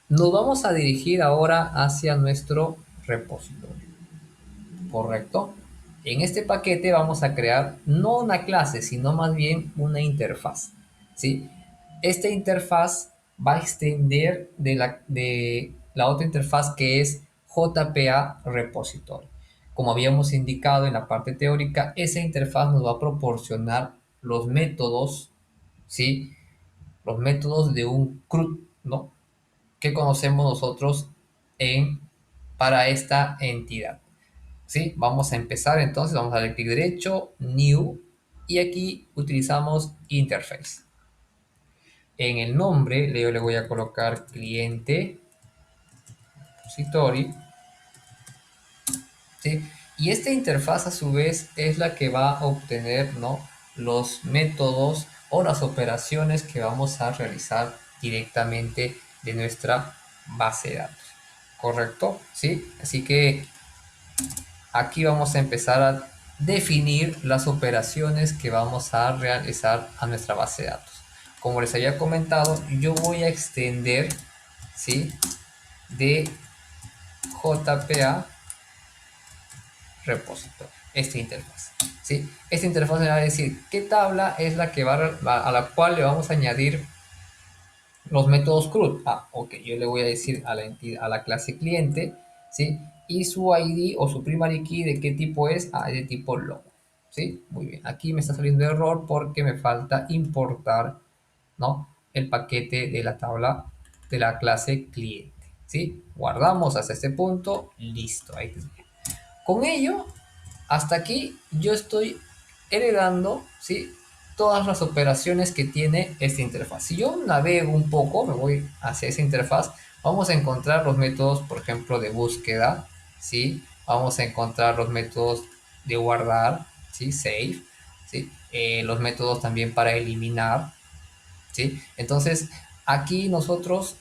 Nos vamos a dirigir ahora hacia nuestro repositorio, ¿correcto? En este paquete vamos a crear no una clase, sino más bien una interfaz, ¿sí? Esta interfaz va a extender la otra interfaz que es JPA Repository. Como habíamos indicado en la parte teórica, esa interfaz nos va a proporcionar los métodos, ¿sí? Los métodos de un CRUD, ¿no? Que conocemos nosotros en, para esta entidad. ¿Sí? Vamos a empezar entonces, vamos a darle clic derecho, New, y aquí utilizamos Interface. En el nombre yo le voy a colocar cliente repository, ¿sí? Y esta interfaz a su vez es la que va a obtener, ¿no?, los métodos o las operaciones que vamos a realizar directamente de nuestra base de datos. ¿Correcto? ¿Sí? Así que aquí vamos a empezar a definir las operaciones que vamos a realizar a nuestra base de datos. Como les había comentado, yo voy a extender, ¿sí?, de JPA repository, esta interfaz. ¿Sí? Esta interfaz me va a decir qué tabla es la que a la cual le vamos a añadir los métodos CRUD. Ah, ok, yo le voy a decir a la entidad, a la clase cliente, ¿sí? Y su ID o su primary key de qué tipo es, ah, de tipo logo. ¿Sí? Muy bien. Aquí me está saliendo error porque me falta importar, ¿no?, el paquete de la tabla de la clase cliente. ¿Sí? Guardamos hasta este punto. Listo. Ahí tenemos. Con ello, hasta aquí yo estoy heredando, ¿sí?, todas las operaciones que tiene esta interfaz. Si yo navego un poco, me voy hacia esa interfaz, vamos a encontrar los métodos, por ejemplo, de búsqueda, ¿sí? Vamos a encontrar los métodos de guardar, ¿sí? Save, ¿sí? Los métodos también para eliminar, ¿sí? Entonces, aquí nosotros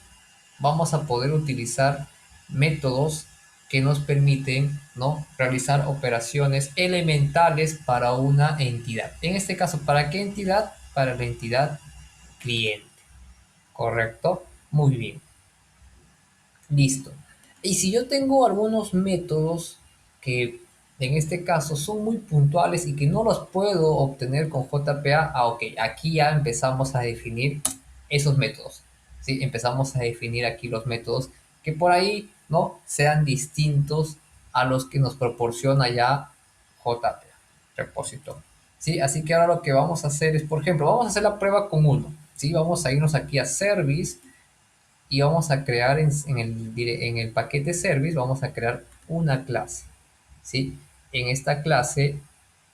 vamos a poder utilizar métodos que nos permiten, ¿no?, realizar operaciones elementales para una entidad. En este caso, ¿para qué entidad? Para la entidad cliente. ¿Correcto? Muy bien. Listo. Y si yo tengo algunos métodos que en este caso son muy puntuales y que no los puedo obtener con JPA, ah, ok, aquí ya empezamos a definir esos métodos. ¿Sí? Empezamos a definir aquí los métodos que por ahí, ¿no?, sean distintos a los que nos proporciona ya JPA, repository. ¿Sí? Así que ahora lo que vamos a hacer es, por ejemplo, vamos a hacer la prueba con uno. ¿Sí? Vamos a irnos aquí a Service y vamos a crear en el paquete service, vamos a crear una clase, ¿sí? En esta clase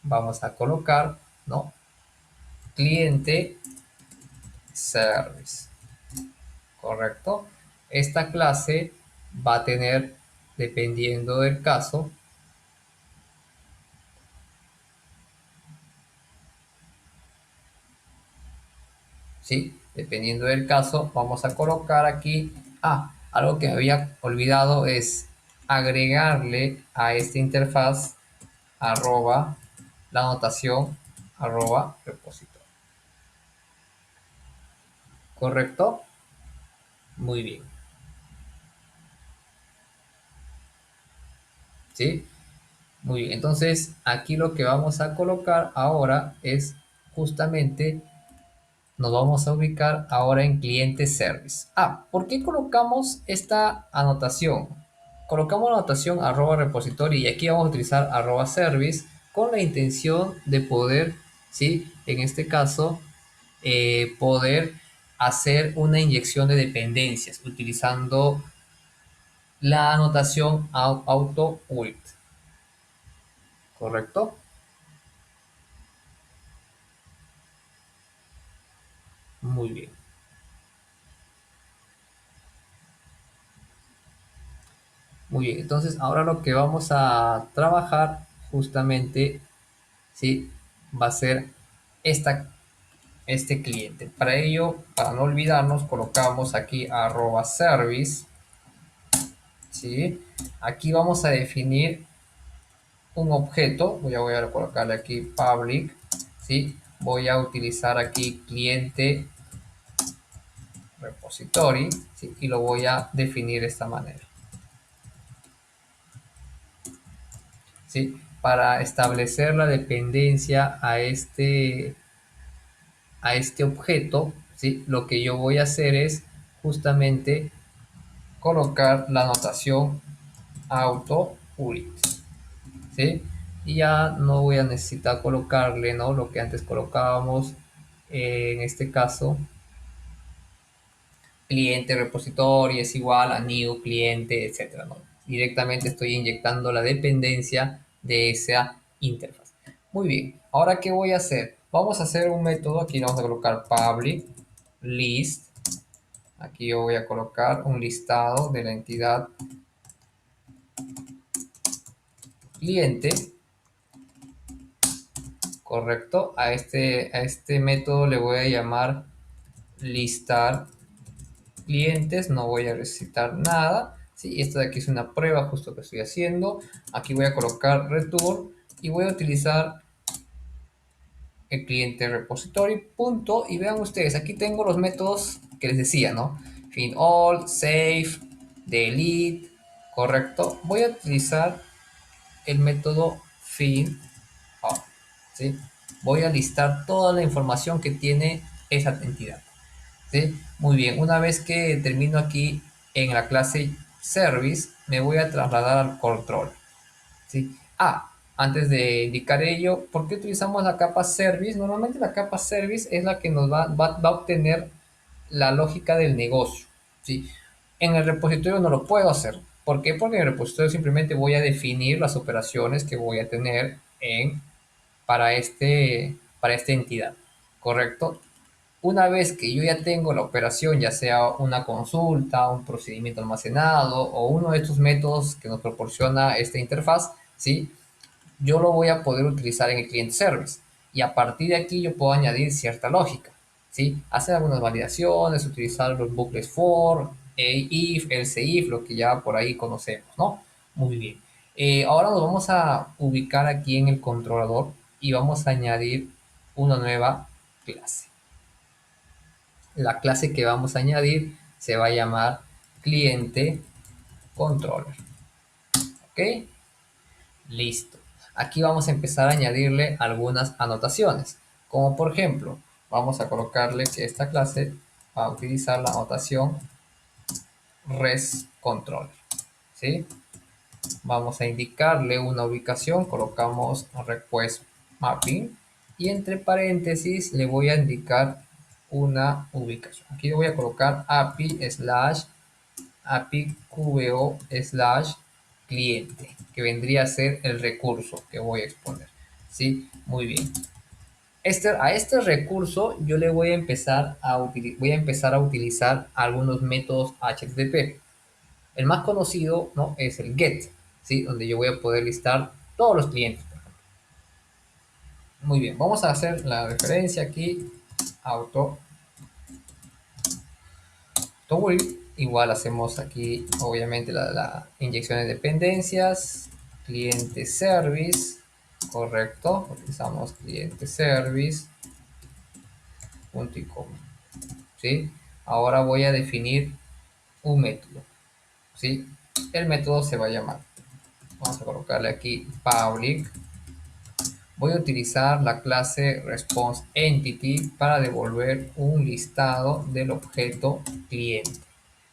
vamos a colocar, ¿no?, cliente service, ¿correcto? Esta clase va a tener, dependiendo del caso, ¿sí? Dependiendo del caso, vamos a colocar aquí, algo que me había olvidado es agregarle a esta interfaz arroba la anotación arroba repository. ¿Correcto? Muy bien. ¿Sí? Muy bien. Entonces, aquí lo que vamos a colocar ahora es justamente, nos vamos a ubicar ahora en cliente service. ¿Por qué colocamos esta anotación? Colocamos la anotación arroba repository y aquí vamos a utilizar arroba service con la intención de poder, ¿sí?, en este caso, poder hacer una inyección de dependencias utilizando la anotación auto with. ¿Correcto? Muy bien. Muy bien. Entonces, ahora lo que vamos a trabajar justamente, ¿sí?, va a ser este cliente. Para ello, para no olvidarnos, colocamos aquí arroba service, ¿sí? Aquí vamos a definir un objeto. Voy a colocarle aquí public, ¿sí? Voy a utilizar aquí cliente repository, ¿sí?, y lo voy a definir de esta manera, ¿sí? Para establecer la dependencia a este objeto, ¿sí?, lo que yo voy a hacer es justamente colocar la anotación auto URIT, ¿sí? Y ya no voy a necesitar colocarle, ¿no? Lo que antes colocábamos, en este caso, cliente repositorio es igual a new cliente, etcétera, ¿no? Directamente estoy inyectando la dependencia de esa interfaz. Muy bien, ahora ¿qué voy a hacer? Vamos a hacer un método, aquí vamos a colocar public list. Aquí yo voy a colocar un listado de la entidad cliente, correcto. A este método le voy a llamar listar clientes, no voy a recitar nada. Sí, esto de aquí es una prueba justo que estoy haciendo. Aquí voy a colocar return y voy a utilizar el cliente repository punto, y vean ustedes, aquí tengo los métodos que les decía, ¿no? Fin all, save, delete, correcto. Voy a utilizar el método fin all, ¿sí? Voy a listar toda la información que tiene esa entidad, ¿sí? Muy bien, una vez que termino aquí en la clase service, me voy a trasladar al control, ¿sí? Antes de indicar ello, ¿por qué utilizamos la capa service? Normalmente la capa service es la que nos va a obtener la lógica del negocio, ¿sí? En el repositorio no lo puedo hacer. ¿Por qué? Porque en el repositorio simplemente voy a definir las operaciones que voy a tener para esta entidad, ¿correcto? Una vez que yo ya tengo la operación, ya sea una consulta, un procedimiento almacenado o uno de estos métodos que nos proporciona esta interfaz, ¿sí? Yo lo voy a poder utilizar en el client service. Y a partir de aquí yo puedo añadir cierta lógica, ¿sí? Hacer algunas validaciones, utilizar los bucles for, if, else if, lo que ya por ahí conocemos, ¿no? Muy bien. Ahora nos vamos a ubicar aquí en el controlador y vamos a añadir una nueva clase. La clase que vamos a añadir se va a llamar cliente controller. ¿Ok? Listo. Aquí vamos a empezar a añadirle algunas anotaciones. Como por ejemplo, vamos a colocarle que esta clase va a utilizar la anotación res controller, ¿sí? Vamos a indicarle una ubicación, colocamos request mapping y entre paréntesis le voy a indicar una ubicación. Aquí le voy a colocar API QBO slash cliente, que vendría a ser el recurso que voy a exponer. ¿Sí? Muy bien. A este recurso yo le voy a empezar a utilizar algunos métodos HTTP. El más conocido, ¿no?, es el get, ¿sí? Donde yo voy a poder listar todos los clientes. Muy bien, vamos a hacer la referencia aquí, auto igual hacemos aquí obviamente la inyección de dependencias, cliente service, correcto, utilizamos cliente service, punto y coma, ¿sí? Ahora voy a definir un método, ¿sí? El método se va a llamar, vamos a colocarle aquí public, voy a utilizar la clase response entity para devolver un listado del objeto cliente.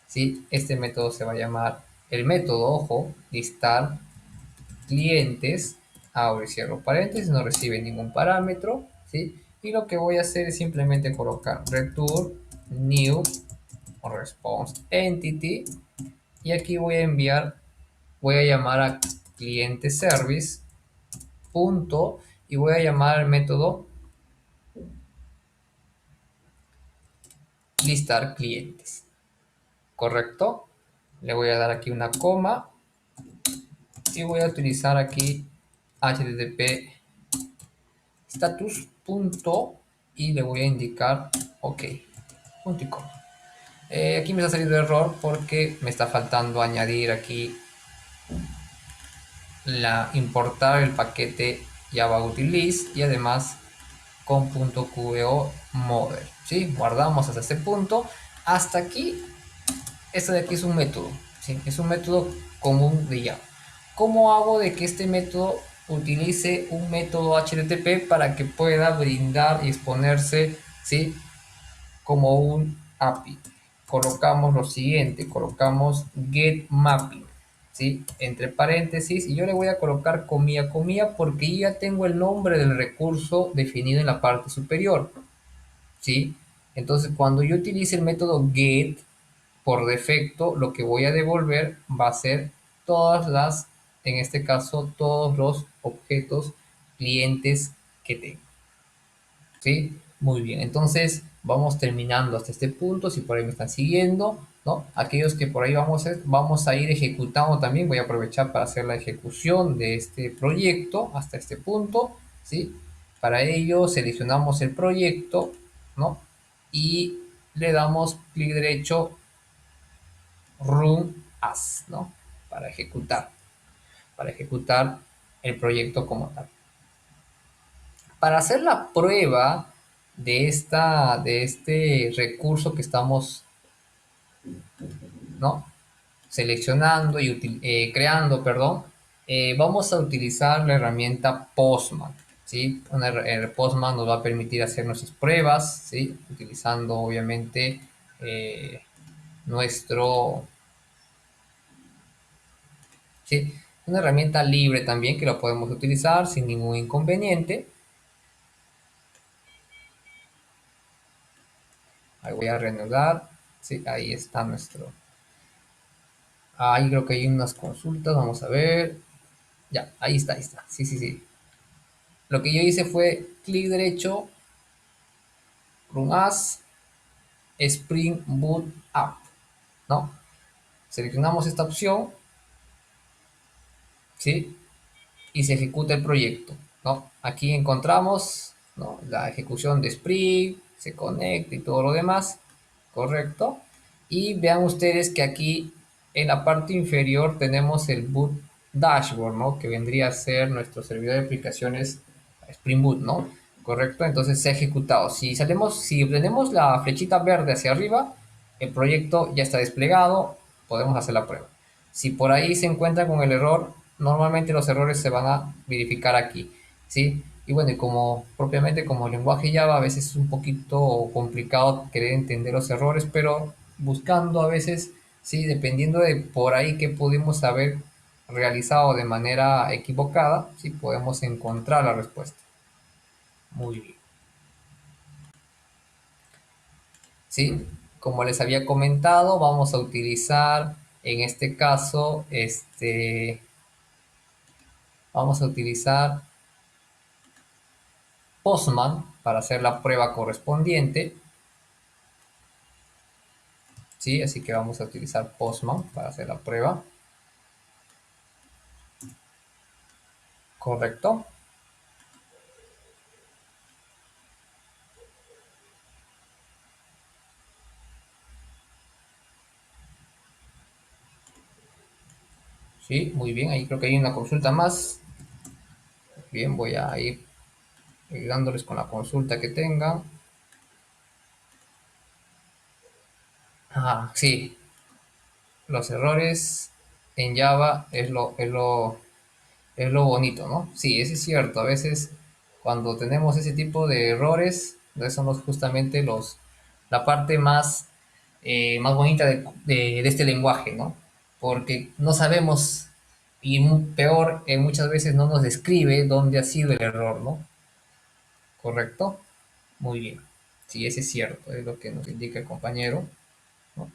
¿Sí? Este método se va a llamar el método, ojo, listar clientes, abro y cierro paréntesis, no recibe ningún parámetro, ¿sí? Y lo que voy a hacer es simplemente colocar return new o response entity y aquí voy a llamar a cliente service punto y voy a llamar al método listar clientes, ¿correcto? Le voy a dar aquí una coma y voy a utilizar aquí http status punto y le voy a indicar ok, punto y coma. Aquí me está saliendo error porque me está faltando añadir aquí importar el paquete java utilise y además con .qbo model, ¿sí? Guardamos hasta este punto. Hasta aquí, esto de aquí es un método, ¿sí? Es un método común de Java. ¿Cómo hago de que este método utilice un método HTTP para que pueda brindar y exponerse, ¿sí?, como un API? colocamos lo siguiente, colocamos get mapping, ¿sí? Entre paréntesis, y yo le voy a colocar comilla, comilla, porque ya tengo el nombre del recurso definido en la parte superior, ¿sí? Entonces, cuando yo utilice el método get, por defecto, lo que voy a devolver va a ser todas las, en este caso, todos los objetos clientes que tengo. ¿Sí? Muy bien, entonces vamos terminando hasta este punto, si por ahí me están siguiendo, ¿no? Aquellos que por ahí vamos a ir ejecutando también, voy a aprovechar para hacer la ejecución de este proyecto hasta este punto, ¿sí? Para ello seleccionamos el proyecto, ¿no? Y le damos clic derecho, Run As, ¿no? Para para ejecutar el proyecto como tal. Para hacer la prueba de este recurso que estamos, ¿no? Seleccionando y creando, perdón, vamos a utilizar la herramienta Postman, ¿sí? Postman nos va a permitir hacer nuestras pruebas, ¿sí? Utilizando obviamente eh, nuestro, ¿sí? Una herramienta libre también que lo podemos utilizar sin ningún inconveniente. Ahí voy a reanudar, ¿sí? Ahí está nuestro. Ahí creo que hay unas consultas, vamos a ver. Ya, ahí está, ahí está. Sí, sí, sí. Lo que yo hice fue clic derecho, Run As, Spring Boot App, ¿no? Seleccionamos esta opción, ¿sí? Y se ejecuta el proyecto, ¿no? Aquí encontramos, ¿no? La ejecución de Spring, se conecta y todo lo demás, correcto. Y vean ustedes que aquí en la parte inferior tenemos el Boot Dashboard, ¿no? Que vendría a ser nuestro servidor de aplicaciones Spring Boot, ¿no? Correcto, entonces se ha ejecutado. Si prendemos la flechita verde hacia arriba, el proyecto ya está desplegado, podemos hacer la prueba. Si por ahí se encuentra con el error, normalmente los errores se van a verificar aquí, ¿sí? Y bueno, y como propiamente como lenguaje Java, a veces es un poquito complicado querer entender los errores, pero buscando a veces, sí, dependiendo de por ahí que pudimos haber realizado de manera equivocada, sí, podemos encontrar la respuesta. Muy bien. Sí, como les había comentado, vamos a utilizar en este caso, vamos a utilizar Postman para hacer la prueba correspondiente, ¿sí? Así que vamos a utilizar Postman para hacer la prueba, ¿correcto? Sí, muy bien, ahí creo que hay una consulta más. Bien, voy a ir ayudándoles con la consulta que tengan. Ah, sí, los errores en Java es lo bonito, ¿no? Sí, eso es cierto. A veces cuando tenemos ese tipo de errores, son justamente la parte más, más bonita de este lenguaje, ¿no? Porque no sabemos y peor, muchas veces no nos describe dónde ha sido el error, ¿no? ¿Correcto? Muy bien. Sí, ese es cierto, es lo que nos indica el compañero, ¿no?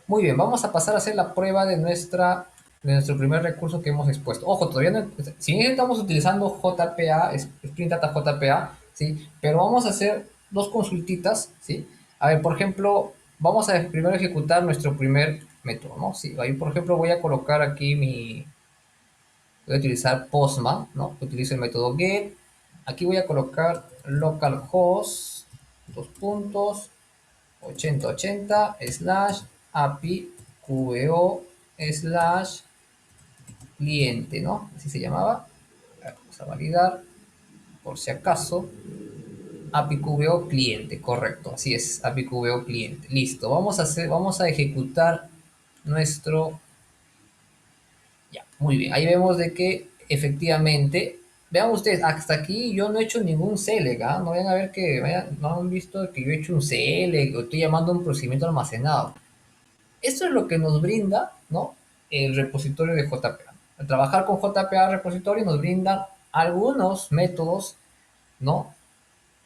Muy bien, vamos a pasar a hacer la prueba de nuestro primer recurso que hemos expuesto. Ojo, todavía no, si bien estamos utilizando JPA, Spring Data JPA, ¿sí? Pero vamos a hacer dos consultitas, ¿sí? A ver, por ejemplo, vamos a primero ejecutar nuestro primer método, ¿no? Sí, ahí, por ejemplo, voy a colocar aquí voy a utilizar Postman, ¿no? Utilizo el método get. Aquí voy a colocar localhost, dos puntos, 8080 slash API QO slash cliente, ¿no? Así se llamaba. Vamos a validar por si acaso. API QO cliente, correcto, así es, API QO cliente. Listo, vamos a ejecutar nuestro. Ya, muy bien. Ahí vemos de que efectivamente vean ustedes, hasta aquí yo no he hecho ningún select, ¿ah? No vayan a ver que, no han visto que yo he hecho un select o estoy llamando a un procedimiento almacenado. Esto es lo que nos brinda, ¿no? El repositorio de JPA. Al trabajar con JPA repositorio nos brinda algunos métodos, ¿no?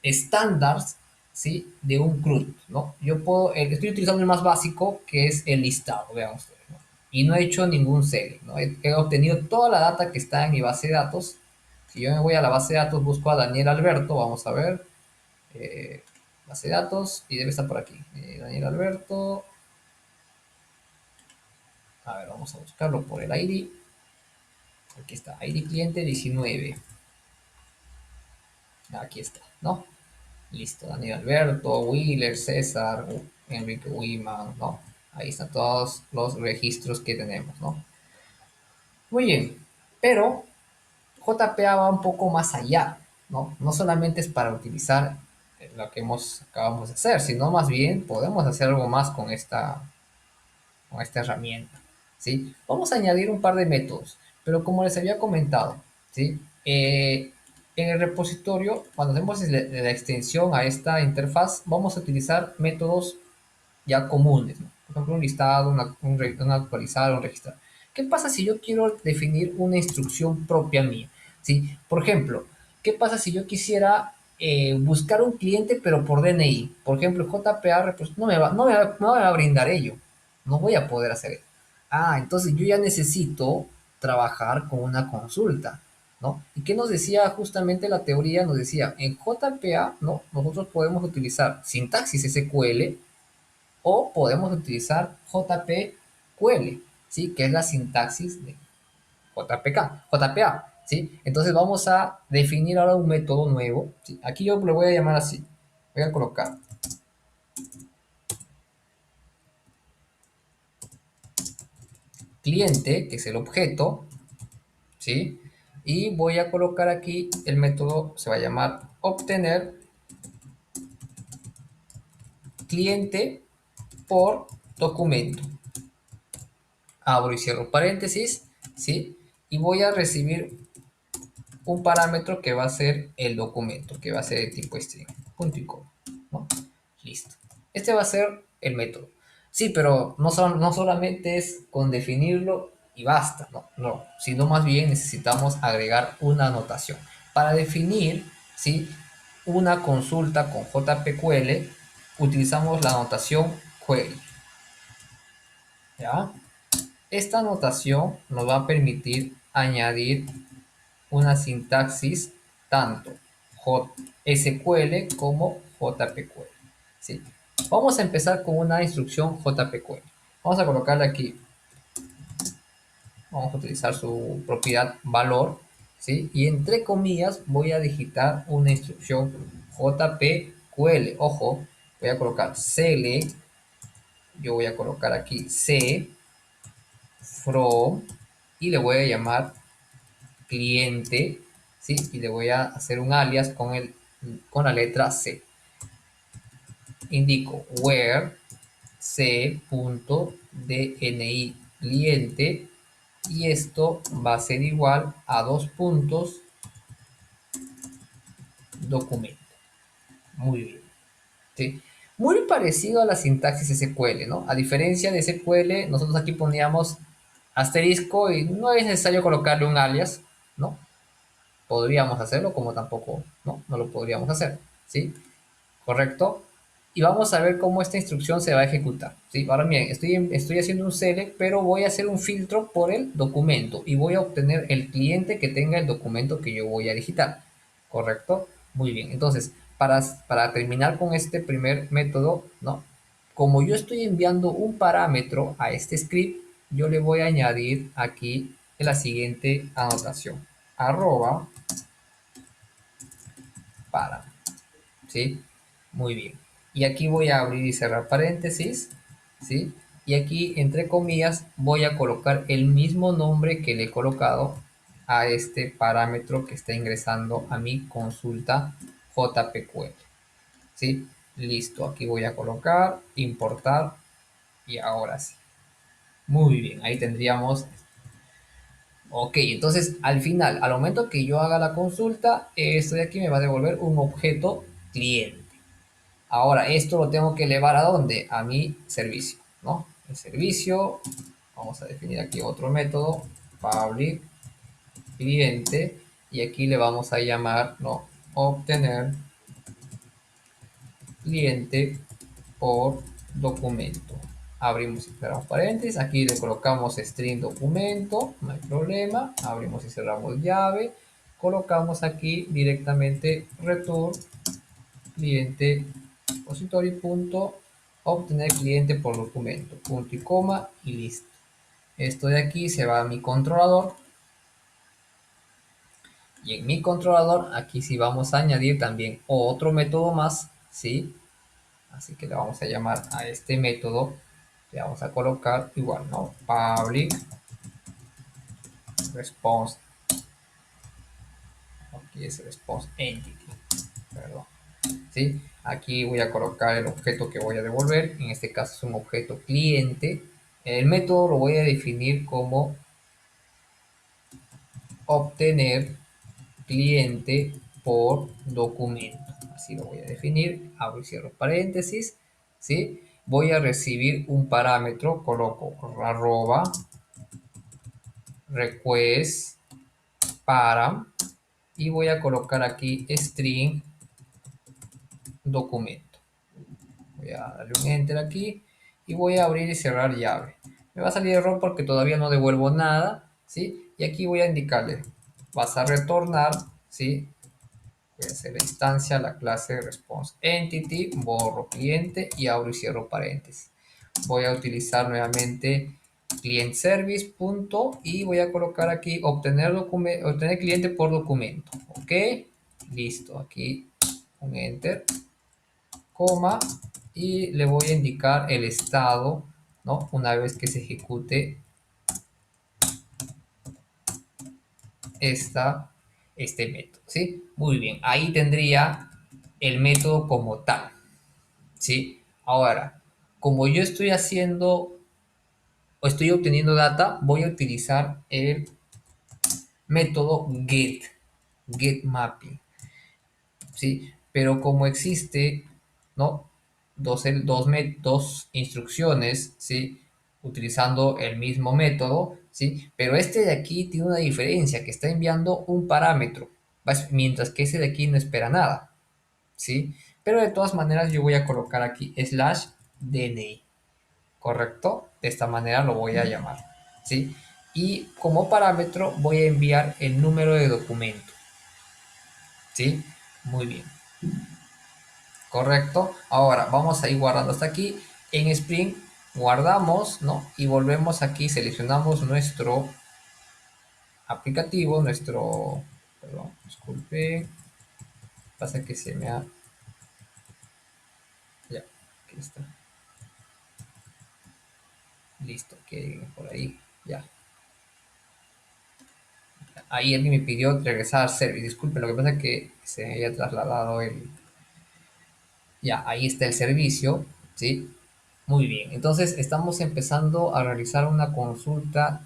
Estándares, ¿sí? De un CRUD, ¿no? Yo puedo, estoy utilizando el más básico, que es el listado, vean ustedes, ¿no? Y no he hecho ningún select, ¿no? He obtenido toda la data que está en mi base de datos. Si yo me voy a la base de datos, busco a Daniel Alberto, vamos a ver, eh, base de datos, y debe estar por aquí. Daniel Alberto, a ver, vamos a buscarlo por el ID. Aquí está, ID cliente 19. Aquí está, ¿no? Listo, Daniel Alberto, Wheeler, César, Enrique Wiman, ¿no? Ahí están todos los registros que tenemos, ¿no? Muy bien, pero JPA va un poco más allá, ¿no? No solamente es para utilizar lo que acabamos de hacer, sino más bien podemos hacer algo más con esta herramienta, ¿sí? Vamos a añadir un par de métodos, pero como les había comentado, ¿sí? En el repositorio, cuando hacemos la extensión a esta interfaz, vamos a utilizar métodos ya comunes, ¿no? Por ejemplo, un listado, un actualizar, un registrar. ¿Qué pasa si yo quiero definir una instrucción propia mía? ¿Sí? Por ejemplo, ¿qué pasa si yo quisiera buscar un cliente pero por DNI? Por ejemplo, JPA pues, no me va a brindar ello. No voy a poder hacer eso. Ah, entonces yo ya necesito trabajar con una consulta, ¿no? ¿Y qué nos decía justamente la teoría? Nos decía, en JPA, ¿no? Nosotros podemos utilizar sintaxis SQL o podemos utilizar JPQL, ¿sí? Que es la sintaxis de JPA, ¿sí? Entonces vamos a definir ahora un método nuevo, ¿sí? Aquí yo lo voy a llamar así. Voy a colocar cliente, que es el objeto, ¿sí? Y voy a colocar aquí el método, se va a llamar obtener cliente por documento. Abro y cierro paréntesis, ¿sí? Y voy a recibir un parámetro que va a ser el documento, que va a ser de tipo string, punto y coma, ¿no? Listo. Este va a ser el método. Sí, pero no solamente es con definirlo y basta, no, no, sino más bien necesitamos agregar una anotación. Para definir, ¿sí? Una consulta con JPQL, utilizamos la anotación query, ¿ya? Esta anotación nos va a permitir añadir una sintaxis tanto SQL como JPQL, ¿sí? Vamos a empezar con una instrucción JPQL. Vamos a colocarle aquí, vamos a utilizar su propiedad valor, ¿sí? Y entre comillas voy a digitar una instrucción JPQL. Ojo, voy a colocar select, yo voy a colocar aquí C, from, y le voy a llamar cliente, ¿sí? Y le voy a hacer un alias con la letra C. Indico where c.dni cliente y esto va a ser igual a dos puntos documento. Muy bien. ¿Sí? Muy parecido a la sintaxis SQL, ¿no? A diferencia de SQL, nosotros aquí poníamos asterisco y no es necesario colocarle un alias, ¿no? Podríamos hacerlo, como tampoco, no lo podríamos hacer, ¿sí? ¿Correcto? Y vamos a ver cómo esta instrucción se va a ejecutar, ¿sí? Ahora bien, estoy haciendo un select, pero voy a hacer un filtro por el documento y voy a obtener el cliente que tenga el documento que yo voy a digitar, ¿correcto? Muy bien, entonces, para terminar con este primer método, ¿no? Como yo estoy enviando un parámetro a este script, yo le voy a añadir aquí la siguiente anotación, arroba para, ¿sí? Muy bien. Y aquí voy a abrir y cerrar paréntesis, ¿sí? Y aquí, entre comillas, voy a colocar el mismo nombre que le he colocado a este parámetro que está ingresando a mi consulta JPQL, ¿sí? Listo, aquí voy a colocar, importar y ahora sí. Muy bien, ahí tendríamos, Ok, entonces al final, al momento que yo haga la consulta, esto de aquí me va a devolver un objeto cliente. Ahora, esto lo tengo que elevar a dónde? A mi servicio, ¿no? El servicio, vamos a definir aquí otro método, public cliente, y aquí le vamos a llamar, ¿no? Obtener cliente por documento. Abrimos y cerramos paréntesis, aquí le colocamos string documento, no hay problema, abrimos y cerramos llave, colocamos aquí directamente return cliente repository punto obtener cliente por documento, punto y coma y listo. Esto de aquí se va a mi controlador y en mi controlador aquí sí vamos a añadir también otro método más, ¿sí? Así que le vamos a llamar a este método, le vamos a colocar igual, ¿no? Public response, aquí es response entity, perdón, ¿sí? Aquí voy a colocar el objeto que voy a devolver, en este caso es un objeto cliente. El método lo voy a definir como obtener cliente por documento. Así lo voy a definir, abro y cierro paréntesis, ¿sí? Voy a recibir un parámetro, coloco arroba request para y voy a colocar aquí string documento. Voy a darle un enter aquí y voy a abrir y cerrar llave. Me va a salir error porque todavía no devuelvo nada, ¿sí? Y aquí voy a indicarle, vas a retornar, ¿sí? Voy a hacer la instancia, la clase response entity, borro cliente y abro y cierro paréntesis. Voy a utilizar nuevamente client service punto y voy a colocar aquí obtener cliente por documento. Ok, listo. Aquí un enter, coma y le voy a indicar el estado, ¿no? Una vez que se ejecute esta, este método, ¿sí? Muy bien, ahí tendría el método como tal, ¿sí? Ahora, como yo estoy haciendo o estoy obteniendo data, voy a utilizar el método get mapping, ¿sí? Pero como existe, ¿no? Dos instrucciones, ¿sí? Utilizando el mismo método, ¿sí? Pero este de aquí tiene una diferencia, que está enviando un parámetro, mientras que ese de aquí no espera nada, ¿sí? Pero de todas maneras yo voy a colocar aquí slash DNI, ¿correcto? De esta manera lo voy a llamar, ¿sí? Y como parámetro voy a enviar el número de documento, ¿sí? Muy bien, correcto. Ahora vamos a ir guardando hasta aquí. En Spring guardamos, ¿no? Y volvemos aquí, seleccionamos nuestro aplicativo, perdón, disculpe, pasa que se me ha, ya, aquí está, listo, que por ahí, ya. Ahí alguien me pidió regresar al service. Disculpen, lo que pasa es que se me había trasladado el. Ya, ahí está el servicio, ¿sí? Muy bien. Entonces estamos empezando a realizar una consulta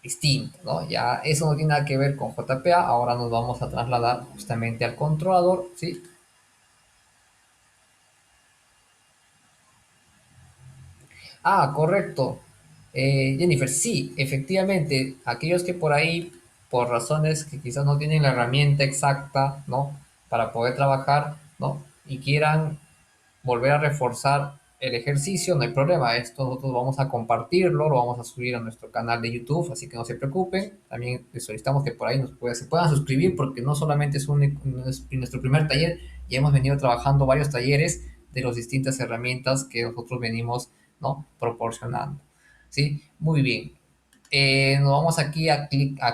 distinta, ¿no? Ya eso no tiene nada que ver con JPA. Ahora nos vamos a trasladar justamente al controlador, ¿sí? Ah, correcto. Jennifer, sí, efectivamente, aquellos que por ahí, por razones que quizás no tienen la herramienta exacta, ¿no? Para poder trabajar, ¿no? Y quieran volver a reforzar el ejercicio, no hay problema. Esto nosotros vamos a compartirlo, lo vamos a subir a nuestro canal de YouTube, así que no se preocupen. También les solicitamos que por ahí se puedan suscribir porque no solamente es nuestro primer taller, ya hemos venido trabajando varios talleres de las distintas herramientas que nosotros venimos, ¿no? Proporcionando. ¿Sí? Muy bien. Nos vamos aquí a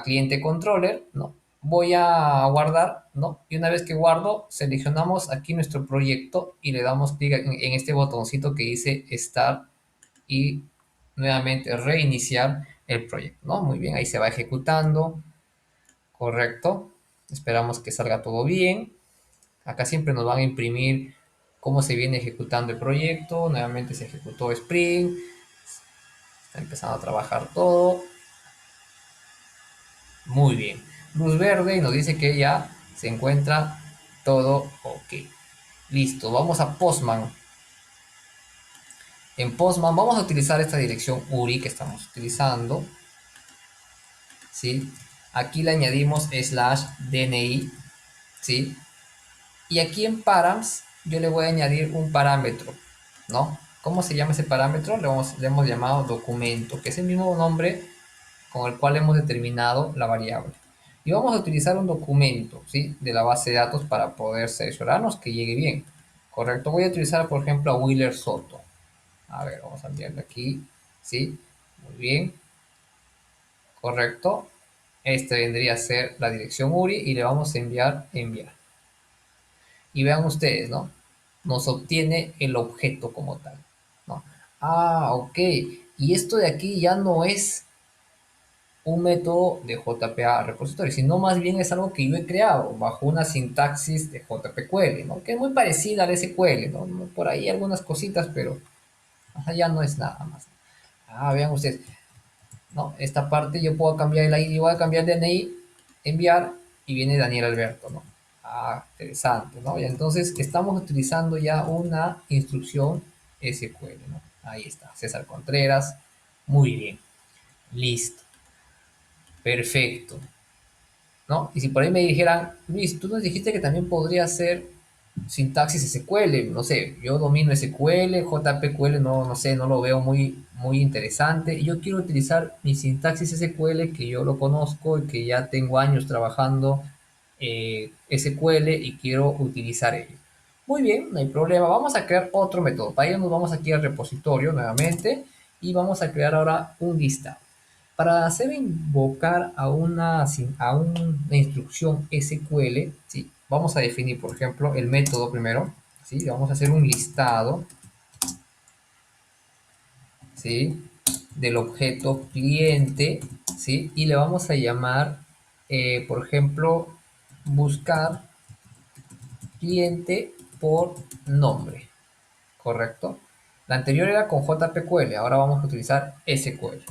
cliente controller, ¿no? Voy a guardar, ¿no? Y una vez que guardo, seleccionamos aquí nuestro proyecto y le damos clic en este botoncito que dice Start y nuevamente reiniciar el proyecto, ¿no? Muy bien, ahí se va ejecutando, correcto. Esperamos que salga todo bien. Acá siempre nos van a imprimir cómo se viene ejecutando el proyecto. Nuevamente se ejecutó Spring, está empezando a trabajar todo. Muy bien. Luz verde y nos dice que ya se encuentra todo ok. Listo, vamos a Postman. En Postman vamos a utilizar esta dirección URI que estamos utilizando, ¿sí? Aquí le añadimos slash DNI, ¿sí? Y aquí en params yo le voy a añadir un parámetro, ¿no? ¿Cómo se llama ese parámetro? Le hemos llamado documento, que es el mismo nombre con el cual hemos determinado la variable. Y vamos a utilizar un documento, ¿sí? De la base de datos para poder seleccionarnos que llegue bien. Correcto, voy a utilizar por ejemplo a Wheeler Soto. A ver, vamos a enviarle aquí, ¿sí? Muy bien, correcto. Este vendría a ser la dirección URI y le vamos a enviar. Y vean ustedes, ¿no? Nos obtiene el objeto como tal, ¿no? Ah, ok. Y esto de aquí ya no es un método de JPA repository, sino más bien es algo que yo he creado bajo una sintaxis de JPQL, ¿no? Que es muy parecida al SQL, ¿no? Por ahí algunas cositas, pero ya no es nada más. Ah, vean ustedes, ¿no? Esta parte yo puedo cambiar el ID, voy a cambiar DNI, enviar, y viene Daniel Alberto, ¿no? Ah, interesante, ¿no? Y entonces estamos utilizando ya una instrucción SQL, ¿no? Ahí está, César Contreras, muy bien, listo, perfecto, ¿no? Y si por ahí me dijeran, Luis, tú nos dijiste que también podría ser sintaxis SQL, no sé, yo domino SQL, JPQL no sé, no lo veo muy interesante. Yo quiero utilizar mi sintaxis SQL que yo lo conozco y que ya tengo años trabajando SQL y quiero utilizar ello. Muy bien, no hay problema. Vamos a crear otro método. Para ello nos vamos aquí al repositorio nuevamente y vamos a crear ahora un listado. Para hacer invocar a una instrucción SQL, ¿sí? Vamos a definir, por ejemplo, el método primero, ¿sí? Vamos a hacer un listado, ¿sí? Del objeto cliente, ¿sí? Y le vamos a llamar, por ejemplo, buscar cliente por nombre, ¿correcto? La anterior era con JPQL, ahora vamos a utilizar SQL,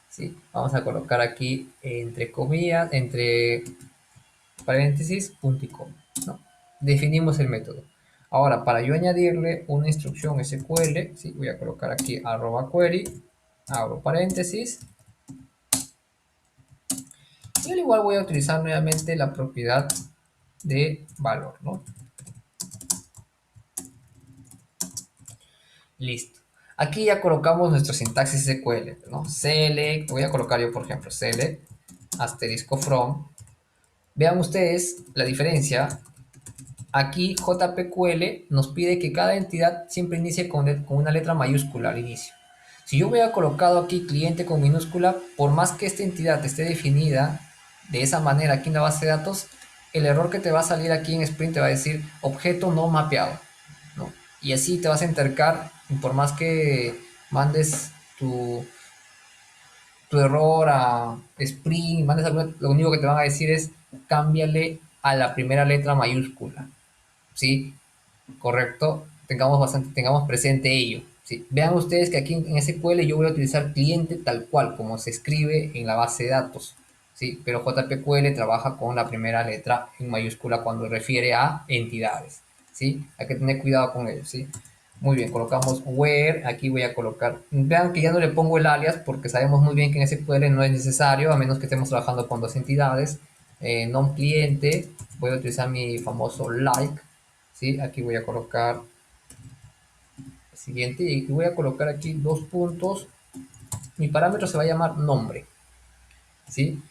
¿sí? Vamos a colocar aquí entre comillas, entre paréntesis, punto y coma, ¿no? Definimos el método. Ahora, para yo añadirle una instrucción SQL, ¿sí? Voy a colocar aquí arroba query, abro paréntesis, y al igual voy a utilizar nuevamente la propiedad de valor, ¿no? Listo. Aquí ya colocamos nuestro sintaxis SQL, ¿no? Select, voy a colocar yo, por ejemplo, select, asterisco from. Vean ustedes la diferencia. Aquí JPQL nos pide que cada entidad siempre inicie con una letra mayúscula al inicio. Si yo hubiera colocado aquí cliente con minúscula, por más que esta entidad esté definida de esa manera aquí en la base de datos, el error que te va a salir aquí en Sprint te va a decir objeto no mapeado, ¿no? Y así te vas a entercar, por más que mandes tu error a Spring, mandes algo, lo único que te van a decir es cámbiale a la primera letra mayúscula, ¿sí? Correcto, tengamos presente ello, ¿sí? Vean ustedes que aquí en SQL yo voy a utilizar cliente tal cual, como se escribe en la base de datos, ¿sí? Pero JPQL trabaja con la primera letra en mayúscula cuando refiere a entidades, ¿sí? Hay que tener cuidado con ello, ¿sí? Muy bien, colocamos where, aquí voy a colocar, vean que ya no le pongo el alias porque sabemos muy bien que en SQL no es necesario, a menos que estemos trabajando con dos entidades, non cliente, voy a utilizar mi famoso like, ¿sí? Aquí voy a colocar el siguiente y voy a colocar aquí dos puntos. Mi parámetro se va a llamar nombre, ¿sí?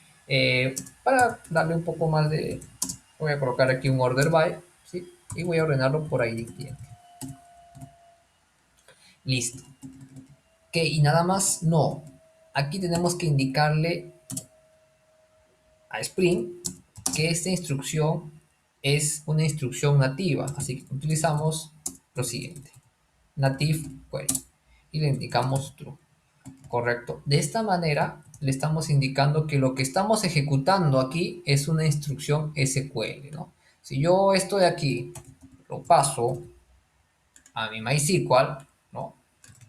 Para darle un poco más de... Voy a colocar aquí un order by, ¿sí? Y voy a ordenarlo por ID cliente. Listo. Ok, y nada más, no. Aquí tenemos que indicarle a Spring que esta instrucción es una instrucción nativa, así que utilizamos lo siguiente, native query, y le indicamos true. Correcto. De esta manera le estamos indicando que lo que estamos ejecutando aquí es una instrucción SQL, ¿no? Si yo esto de aquí lo paso a mi MySQL, ¿no?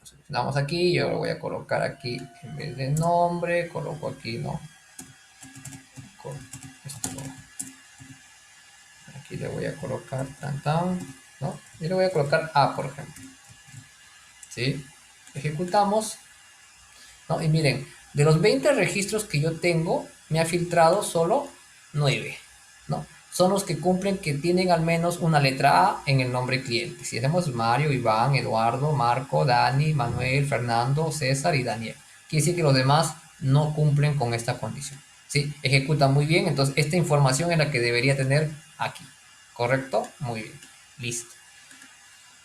Seleccionamos aquí, yo lo voy a colocar aquí en vez de nombre, coloco aquí, ¿no? le voy a colocar ¿no? Y le voy a colocar A, por ejemplo, ¿sí? Ejecutamos, ¿no? Y miren, de los 20 registros que yo tengo, me ha filtrado solo 9, ¿no? Son los que cumplen, que tienen al menos una letra A en el nombre cliente. Si hacemos Mario, Iván, Eduardo, Marco, Dani, Manuel, Fernando, César y Daniel. Quiere decir que los demás no cumplen con esta condición. ¿Sí? Ejecuta muy bien, entonces esta información es la que debería tener aquí. ¿Correcto? Muy bien. Listo.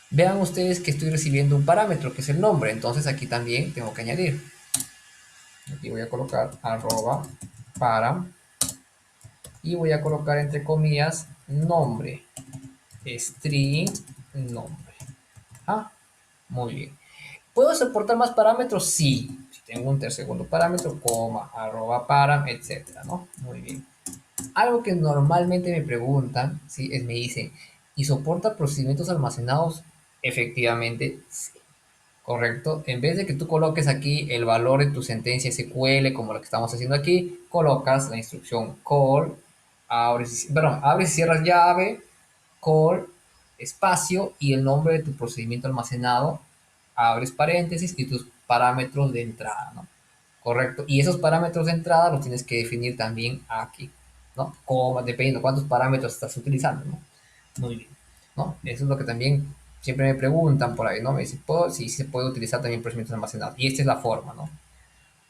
Vean ustedes que estoy recibiendo un parámetro que es el nombre, entonces aquí también tengo que añadir. Aquí voy a colocar arroba param y voy a colocar entre comillas nombre, string nombre. Ah, muy bien. ¿Puedo soportar más parámetros? Sí. Si tengo un segundo parámetro, coma, arroba param, etcétera, ¿no? Muy bien. Algo que normalmente me preguntan, ¿sí? Me dicen, ¿y soporta procedimientos almacenados? Efectivamente, sí. Correcto. En vez de que tú coloques aquí el valor de tu sentencia SQL, como lo que estamos haciendo aquí, colocas la instrucción call, abres y cierras llave, call, espacio y el nombre de tu procedimiento almacenado, abres paréntesis y tus parámetros de entrada, ¿no? Correcto. Y esos parámetros de entrada los tienes que definir también aquí, ¿no? Como, dependiendo cuántos parámetros estás utilizando, ¿no? Muy bien, ¿no? Eso es lo que también siempre me preguntan por ahí, ¿no? Me dicen, si se puede utilizar también procedimientos almacenados. Y esta es la forma, ¿no?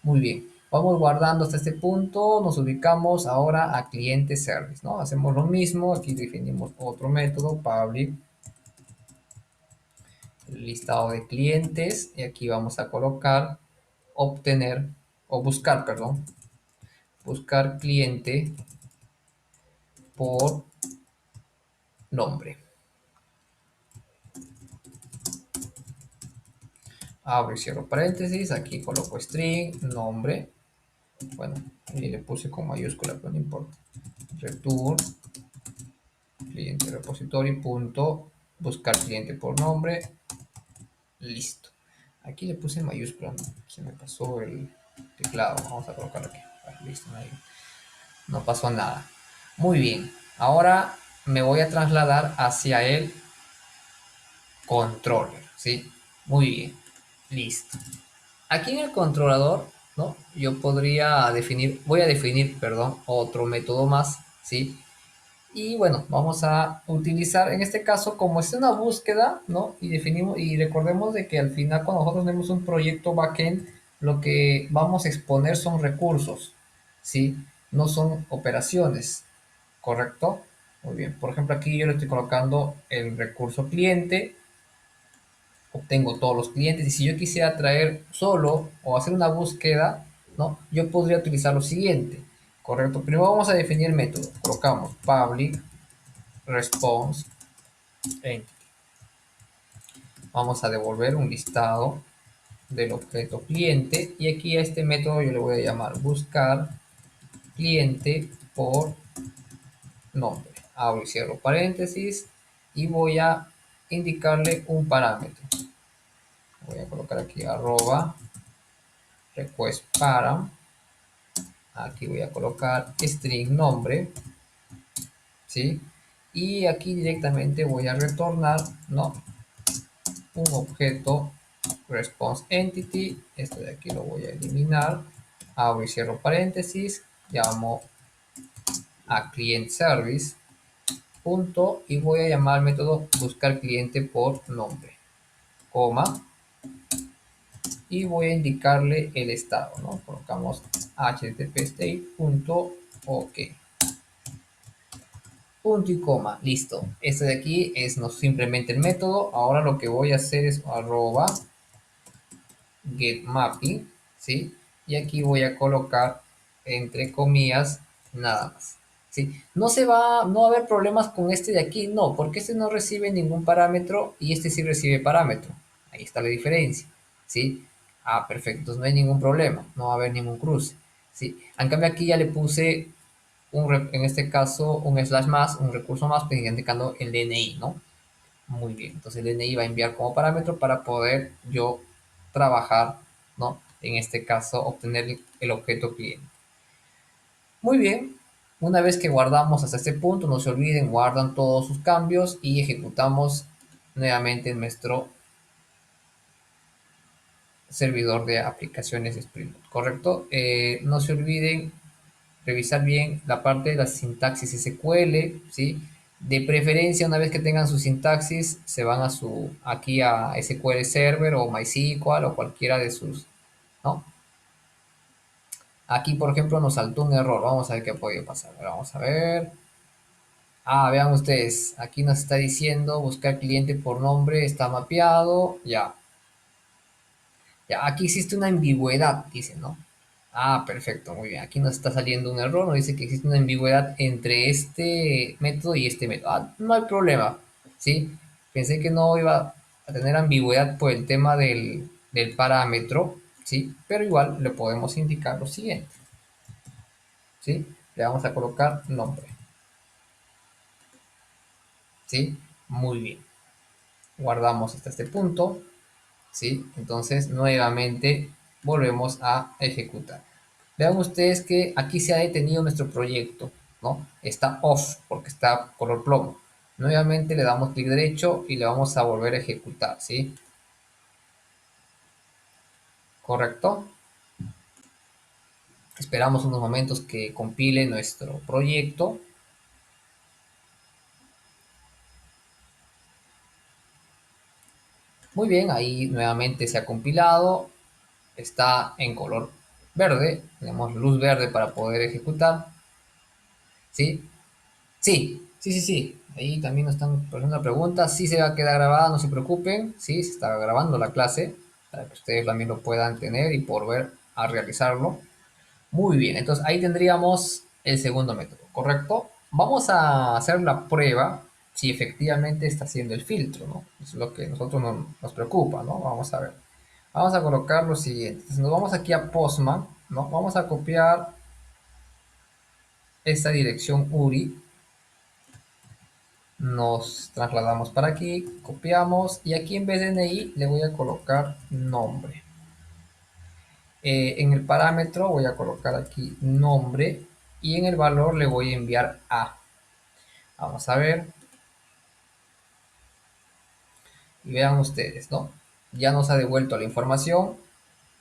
Muy bien. Vamos guardando hasta este punto, nos ubicamos ahora a cliente service, ¿no? Hacemos lo mismo, aquí definimos otro método, public listado de clientes, y aquí vamos a colocar obtener, o buscar, perdón, buscar cliente por nombre. Abro y cierro paréntesis, aquí coloco string, nombre, bueno, y le puse con mayúscula, pero no importa. Return cliente repository punto buscar cliente por nombre, listo. Aquí le puse en mayúscula, ¿no? Se me pasó el teclado, vamos a colocar aquí. Listo, no pasó nada. Muy bien, ahora me voy a trasladar hacia el controller, ¿sí? Muy bien, listo. Aquí en el controlador, ¿no? Yo podría definir, voy a definir, perdón, otro método más, ¿sí? Y bueno, vamos a utilizar, en este caso, como es una búsqueda, ¿no? Y definimos, y recordemos de que al final cuando nosotros tenemos un proyecto backend, lo que vamos a exponer son recursos, ¿sí? No son operaciones, ¿correcto? Muy bien, por ejemplo, aquí yo le estoy colocando el recurso cliente, obtengo todos los clientes, y si yo quisiera traer solo o hacer una búsqueda, ¿no? Yo podría utilizar lo siguiente, ¿correcto? Primero vamos a definir el método, colocamos public response entity. Vamos a devolver un listado del objeto cliente y aquí a este método yo le voy a llamar buscar cliente por nombre. Abro y cierro paréntesis y voy a indicarle un parámetro. Voy a colocar aquí arroba request param. Aquí voy a colocar string nombre, ¿sí? Y aquí directamente voy a retornar, ¿no? Un objeto response entity. Esto de aquí lo voy a eliminar. Abro y cierro paréntesis. Llamo a client service punto y voy a llamar al método buscar cliente por nombre, coma, y voy a indicarle el estado, ¿no? Colocamos http state punto ok, punto y coma, listo. Este de aquí es no simplemente el método. Ahora lo que voy a hacer es arroba get mapping, ¿sí? Y aquí voy a colocar entre comillas nada más, ¿sí? No va a haber problemas con este de aquí, no, porque este no recibe ningún parámetro y este sí recibe parámetro. Ahí está la diferencia, ¿sí? Ah, perfecto, entonces no hay ningún problema, no va a haber ningún cruce, ¿sí? En cambio aquí ya le puse en este caso un slash más, un recurso más, pues, indicando el DNI, ¿no? Muy bien, entonces el DNI va a enviar como parámetro para poder yo trabajar, ¿no? En este caso, obtener el objeto cliente. Muy bien, Una vez que guardamos hasta este punto, no se olviden, guardan todos sus cambios y ejecutamos nuevamente nuestro servidor de aplicaciones Spring Boot, ¿correcto? No se olviden revisar bien la parte de la sintaxis SQL, ¿sí? De preferencia, una vez que tengan su sintaxis, se van a aquí a SQL Server o MySQL o cualquiera de sus, ¿no? Aquí, por ejemplo, nos saltó un error. Vamos a ver qué ha podido pasar. Vamos a ver. Ah, vean ustedes. Aquí nos está diciendo buscar cliente por nombre. Está mapeado. Ya. Ya, aquí existe una ambigüedad, dice, ¿no? Ah, perfecto, muy bien. Aquí nos está saliendo un error, nos dice que existe una ambigüedad entre este método y este método. Ah, no hay problema, ¿sí? Pensé que no iba a tener ambigüedad por el tema del parámetro, ¿sí? Pero igual le podemos indicar lo siguiente, ¿sí? Le vamos a colocar nombre, ¿sí? Muy bien. Guardamos hasta este punto, ¿sí? Entonces, nuevamente volvemos a ejecutar. Vean ustedes que aquí se ha detenido nuestro proyecto, ¿no? Está off porque está color plomo. Nuevamente le damos clic derecho y le vamos a volver a ejecutar, ¿sí? ¿Correcto? Esperamos unos momentos que compile nuestro proyecto. Muy bien, ahí nuevamente se ha compilado. Está en color verde. Tenemos luz verde para poder ejecutar, ¿sí? Sí. Ahí también nos están poniendo una pregunta. Sí se va a quedar grabada, no se preocupen. Sí, se está grabando la clase para que ustedes también lo puedan tener y por ver a realizarlo. Muy bien, entonces ahí tendríamos el segundo método, ¿correcto? Vamos a hacer la prueba si efectivamente está haciendo el filtro, ¿no? Es lo que a nosotros nos preocupa, ¿no? Vamos a ver. Vamos a colocar lo siguiente. Entonces nos vamos aquí a Postman, ¿no? Vamos a copiar esta dirección URI. Nos trasladamos para aquí, copiamos y aquí en vez de DNI le voy a colocar nombre. En el parámetro voy a colocar aquí nombre y en el valor le voy a enviar a. Vamos a ver y vean ustedes, ¿no? Ya nos ha devuelto la información.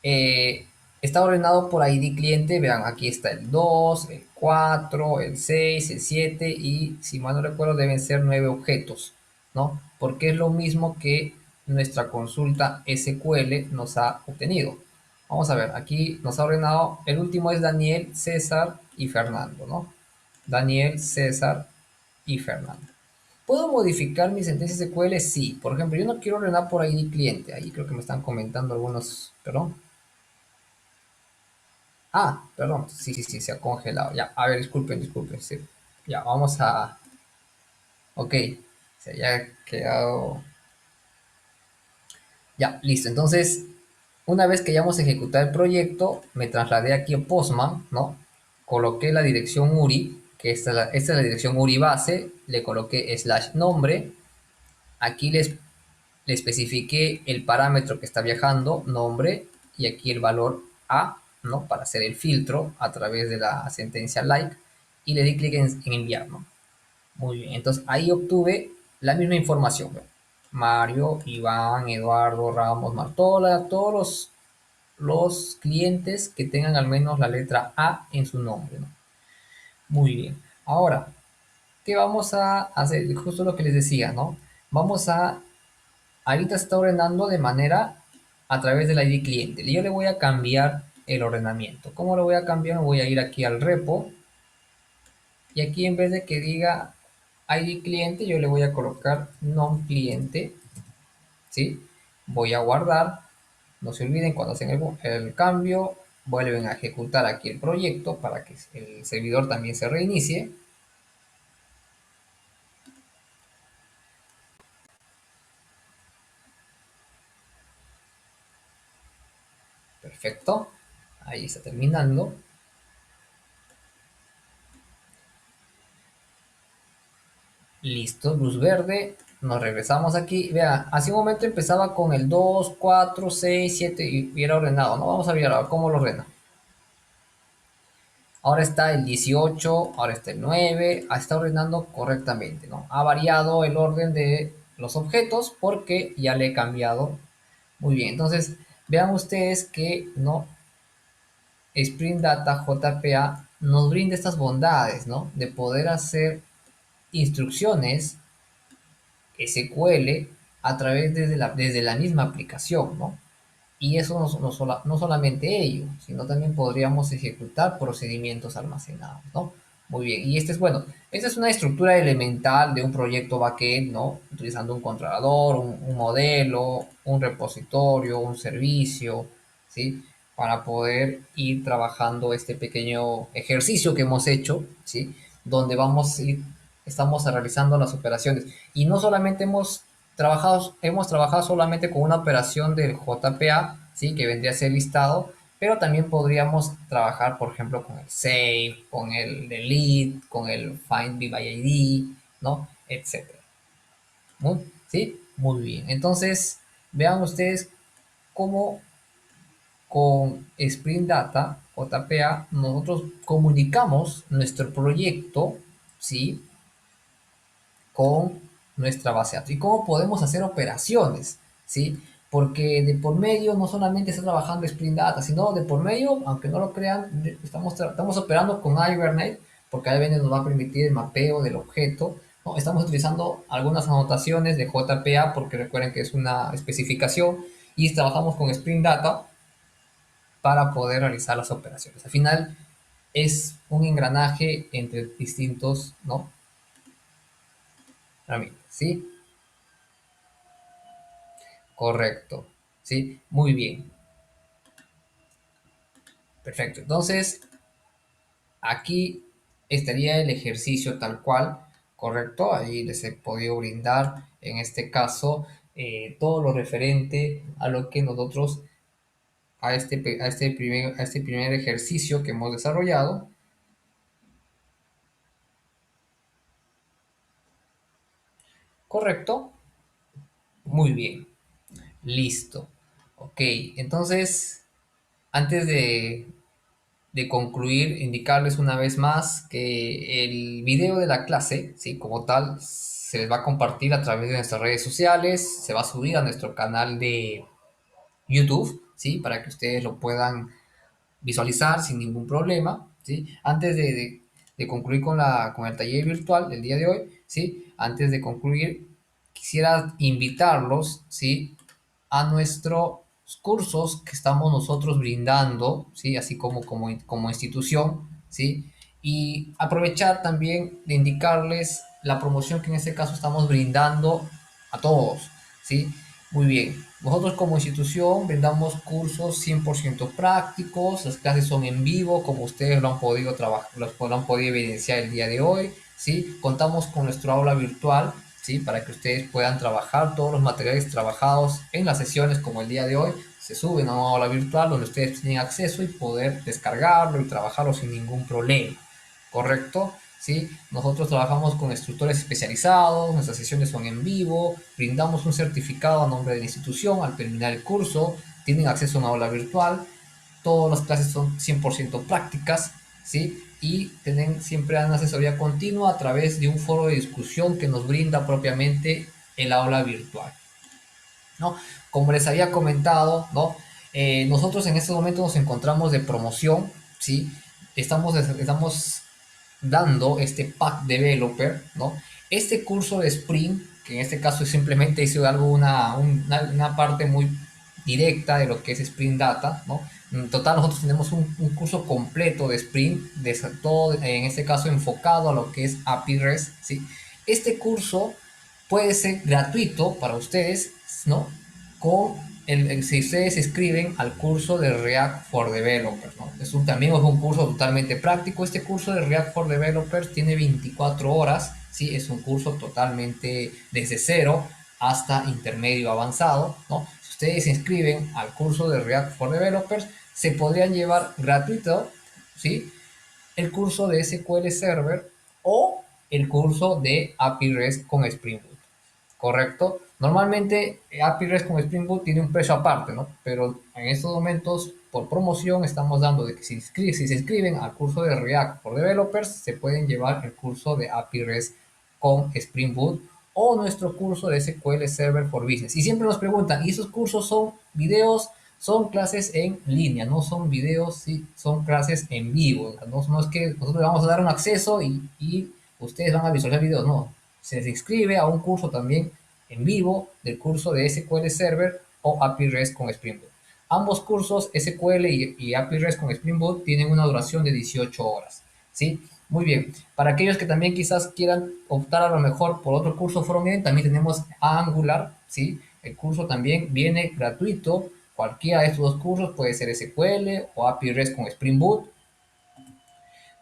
Eh, Está ordenado por ID cliente. Vean, aquí está el 2, el 4, el 6, el 7 y si mal no recuerdo deben ser 9 objetos, ¿no? Porque es lo mismo que nuestra consulta SQL nos ha obtenido. Vamos a ver, aquí nos ha ordenado, el último es Daniel, César y Fernando, ¿no? Daniel, César y Fernando. ¿Puedo modificar mi sentencia SQL? Sí. Por ejemplo, yo no quiero ordenar por ID cliente. Ahí creo que me están comentando algunos, perdón. Ah, perdón, sí, se ha congelado. Ya, a ver, disculpen, sí. Ya, vamos a... Ok, se haya quedado... Ya, listo. Entonces, una vez que ya hemos ejecutado el proyecto, me trasladé aquí a Postman, ¿no? Coloqué la dirección URI, que esta es la dirección URI base, le coloqué slash nombre. Aquí le especifiqué el parámetro que está viajando, nombre, y aquí el valor A, ¿no? Para hacer el filtro a través de la sentencia like, y le di clic en enviar, ¿no? Muy bien, entonces ahí obtuve la misma información, ¿no? Mario, Iván, Eduardo, Ramos, Martola, todos los clientes que tengan al menos la letra A en su nombre, ¿no? Muy bien. Ahora, ¿qué vamos a hacer? Justo lo que les decía, ¿no? Vamos a ahorita está ordenando de manera a través del ID cliente. Y yo le voy a cambiar el ordenamiento. ¿Cómo lo voy a cambiar? Me voy a ir aquí al repo. Y aquí en vez de que diga ID cliente, yo le voy a colocar non cliente. ¿Sí? Voy a guardar. No se olviden cuando hacen el cambio, vuelven a ejecutar aquí el proyecto para que el servidor también se reinicie. Perfecto. Ahí está terminando. Listo, luz verde. Nos regresamos aquí. Vea, hace un momento empezaba con el 2, 4, 6, 7 y era ordenado, ¿no? Vamos a ver ahora cómo lo ordena. Ahora está el 18, ahora está el 9, está ordenando correctamente, ¿no? Ha variado el orden de los objetos porque ya le he cambiado. Muy bien, entonces vean ustedes que no Spring Data JPA nos brinda estas bondades, ¿no? De poder hacer instrucciones SQL a través desde la misma aplicación, ¿no? Y eso no solamente ello, sino también podríamos ejecutar procedimientos almacenados, ¿no? Muy bien, y este es bueno. Esta es una estructura elemental de un proyecto backend, ¿no? Utilizando un controlador, un modelo, un repositorio, un servicio, ¿sí? Para poder ir trabajando este pequeño ejercicio que hemos hecho, ¿sí? Donde estamos realizando las operaciones. Y no solamente hemos trabajado solamente con una operación del JPA, ¿sí? Que vendría a ser listado, pero también podríamos trabajar, por ejemplo, con el save, con el delete, con el find by ID, ¿no? Etcétera. ¿Sí? Muy bien. Entonces, vean ustedes cómo con Spring Data, JPA, nosotros comunicamos nuestro proyecto, ¿sí? Con nuestra base de datos y cómo podemos hacer operaciones, ¿sí? Porque de por medio no solamente está trabajando Spring Data, sino de por medio, aunque no lo crean, estamos operando con Hibernate, porque Hibernate nos va a permitir el mapeo del objeto, ¿no? Estamos utilizando algunas anotaciones de JPA, porque recuerden que es una especificación, y trabajamos con Spring Data para poder realizar las operaciones. Al final es un engranaje entre distintos, ¿no? Herramientas, ¿sí? Correcto. Sí, muy bien. Perfecto. Entonces, aquí estaría el ejercicio tal cual, correcto. Ahí les he podido brindar, en este caso, todo lo referente a lo que nosotros, a este primer ejercicio que hemos desarrollado. Correcto. Muy bien. Listo. Ok, entonces, antes de concluir, indicarles una vez más que el video de la clase, ¿sí? Como tal, se les va a compartir a través de nuestras redes sociales, se va a subir a nuestro canal de YouTube, ¿sí? Para que ustedes lo puedan visualizar sin ningún problema, ¿sí? Antes de concluir con el taller virtual del día de hoy, ¿sí? Antes de concluir, quisiera invitarlos, ¿sí? A nuestros cursos que estamos nosotros brindando, ¿sí? Así como institución, ¿sí? Y aprovechar también de indicarles la promoción que en este caso estamos brindando a todos, ¿sí? Muy bien. Nosotros como institución brindamos cursos 100% prácticos, las clases son en vivo, como ustedes lo han podido trabajar, lo han podido evidenciar el día de hoy, ¿sí? Contamos con nuestro aula virtual, ¿sí? Para que ustedes puedan trabajar todos los materiales trabajados en las sesiones como el día de hoy, se suben a una aula virtual donde ustedes tienen acceso y poder descargarlo y trabajarlo sin ningún problema, ¿correcto? ¿Sí? Nosotros trabajamos con instructores especializados, nuestras sesiones son en vivo, brindamos un certificado a nombre de la institución al terminar el curso, tienen acceso a una aula virtual, todas las clases son 100% prácticas, ¿sí? Y tienen siempre una asesoría continua a través de un foro de discusión que nos brinda propiamente el aula virtual, ¿no? Como les había comentado, ¿no? Nosotros en este momento nos encontramos de promoción, ¿sí? Estamos dando este pack developer, ¿no? Este curso de Spring, que en este caso simplemente hice una parte muy directa de lo que es Spring Data, ¿no? En total nosotros tenemos un curso completo de Spring, todo en este caso enfocado a lo que es API REST, ¿sí? Este curso puede ser gratuito para ustedes, ¿no? Si ustedes escriben al curso de React for Developers, ¿no? También es un curso totalmente práctico. Este curso de React for Developers tiene 24 horas, ¿sí? Es un curso totalmente desde cero hasta intermedio avanzado, ¿no? Si ustedes se inscriben al curso de React for Developers, se podrían llevar gratuito, ¿sí? El curso de SQL Server o el curso de API REST con Spring Boot. ¿Correcto? Normalmente API REST con Spring Boot tiene un precio aparte, ¿no? Pero en estos momentos, por promoción estamos dando de que si se inscriben al curso de React for Developers, se pueden llevar el curso de API REST con Spring Boot o nuestro curso de SQL Server for Business. Y siempre nos preguntan, ¿y esos cursos son videos? Son clases en línea, no son videos, sí, son clases en vivo. No es que nosotros le vamos a dar un acceso y ustedes van a visualizar videos, no. Se inscribe a un curso también en vivo del curso de SQL Server o API REST con Spring Boot. Ambos cursos, SQL y API REST con Spring Boot, tienen una duración de 18 horas. ¿Sí? Muy bien. Para aquellos que también quizás quieran optar a lo mejor por otro curso frontend, también tenemos Angular. ¿Sí? El curso también viene gratuito. Cualquiera de estos dos cursos puede ser SQL o API REST con Spring Boot.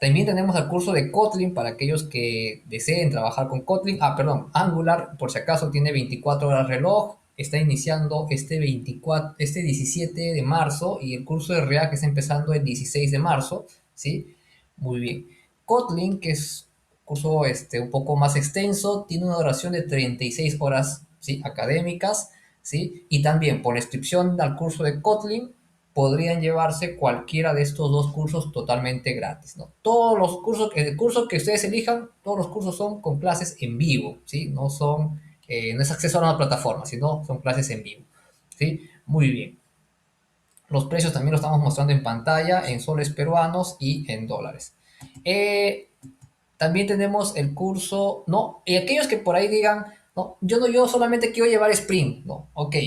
También tenemos el curso de Kotlin para aquellos que deseen trabajar con Kotlin. Perdón, Angular, por si acaso, tiene 24 horas reloj. Está iniciando este 17 de marzo y el curso de React está empezando el 16 de marzo. ¿Sí? Muy bien. Kotlin, que es un curso un poco más extenso, tiene una duración de 36 horas, ¿sí? Académicas. ¿Sí? Y también por la inscripción al curso de Kotlin podrían llevarse cualquiera de estos dos cursos totalmente gratis, ¿no? Todos los cursos, el curso que ustedes elijan, todos los cursos son con clases en vivo, ¿sí? No es acceso a una plataforma, sino son clases en vivo, ¿sí? Muy bien. Los precios también los estamos mostrando en pantalla, en soles peruanos y en dólares. También tenemos el curso, ¿no? Y aquellos que por ahí digan, no, yo solamente quiero llevar Spring, ¿no? Ok,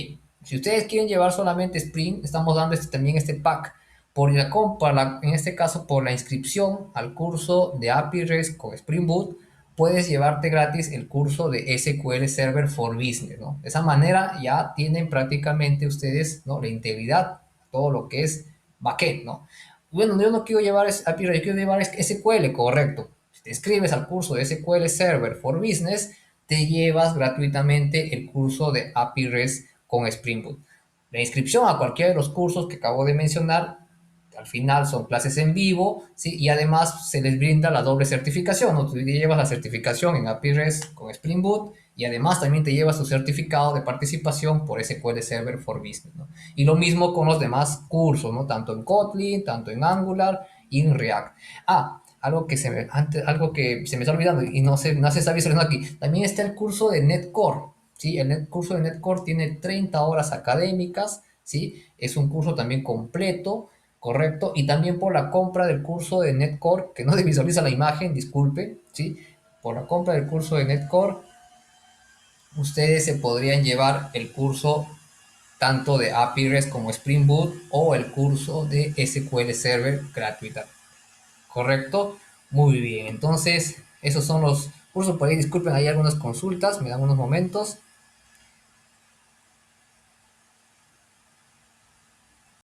si ustedes quieren llevar solamente Spring, estamos dando también este pack por la compra, en este caso por la inscripción al curso de API REST con Spring Boot, puedes llevarte gratis el curso de SQL Server for Business, ¿no? De esa manera ya tienen prácticamente ustedes, ¿no? La integridad, todo lo que es backend, ¿no? Bueno, yo no quiero llevar API REST, yo quiero llevar SQL, correcto. Si te inscribes al curso de SQL Server for Business, te llevas gratuitamente el curso de API REST con Spring Boot. La inscripción a cualquiera de los cursos que acabo de mencionar, al final son clases en vivo, ¿sí? Y además se les brinda la doble certificación, ¿no? Tú llevas la certificación en API REST con Spring Boot y además también te llevas tu certificado de participación por SQL Server for Business, ¿no? Y lo mismo con los demás cursos, ¿no? Tanto en Kotlin, tanto en Angular y en React. Algo que se me está olvidando y no se está visualizando aquí. También está el curso de NetCore, ¿sí? Curso de NetCore tiene 30 horas académicas, ¿sí? Es un curso también completo, correcto. Y también por la compra del curso de NetCore, que no se visualiza la imagen, disculpe, ¿sí? Por la compra del curso de NetCore, ustedes se podrían llevar el curso tanto de API REST como Spring Boot o el curso de SQL Server gratuita. ¿Correcto? Muy bien, entonces esos son los cursos. Por ahí disculpen, hay algunas consultas, me dan unos momentos.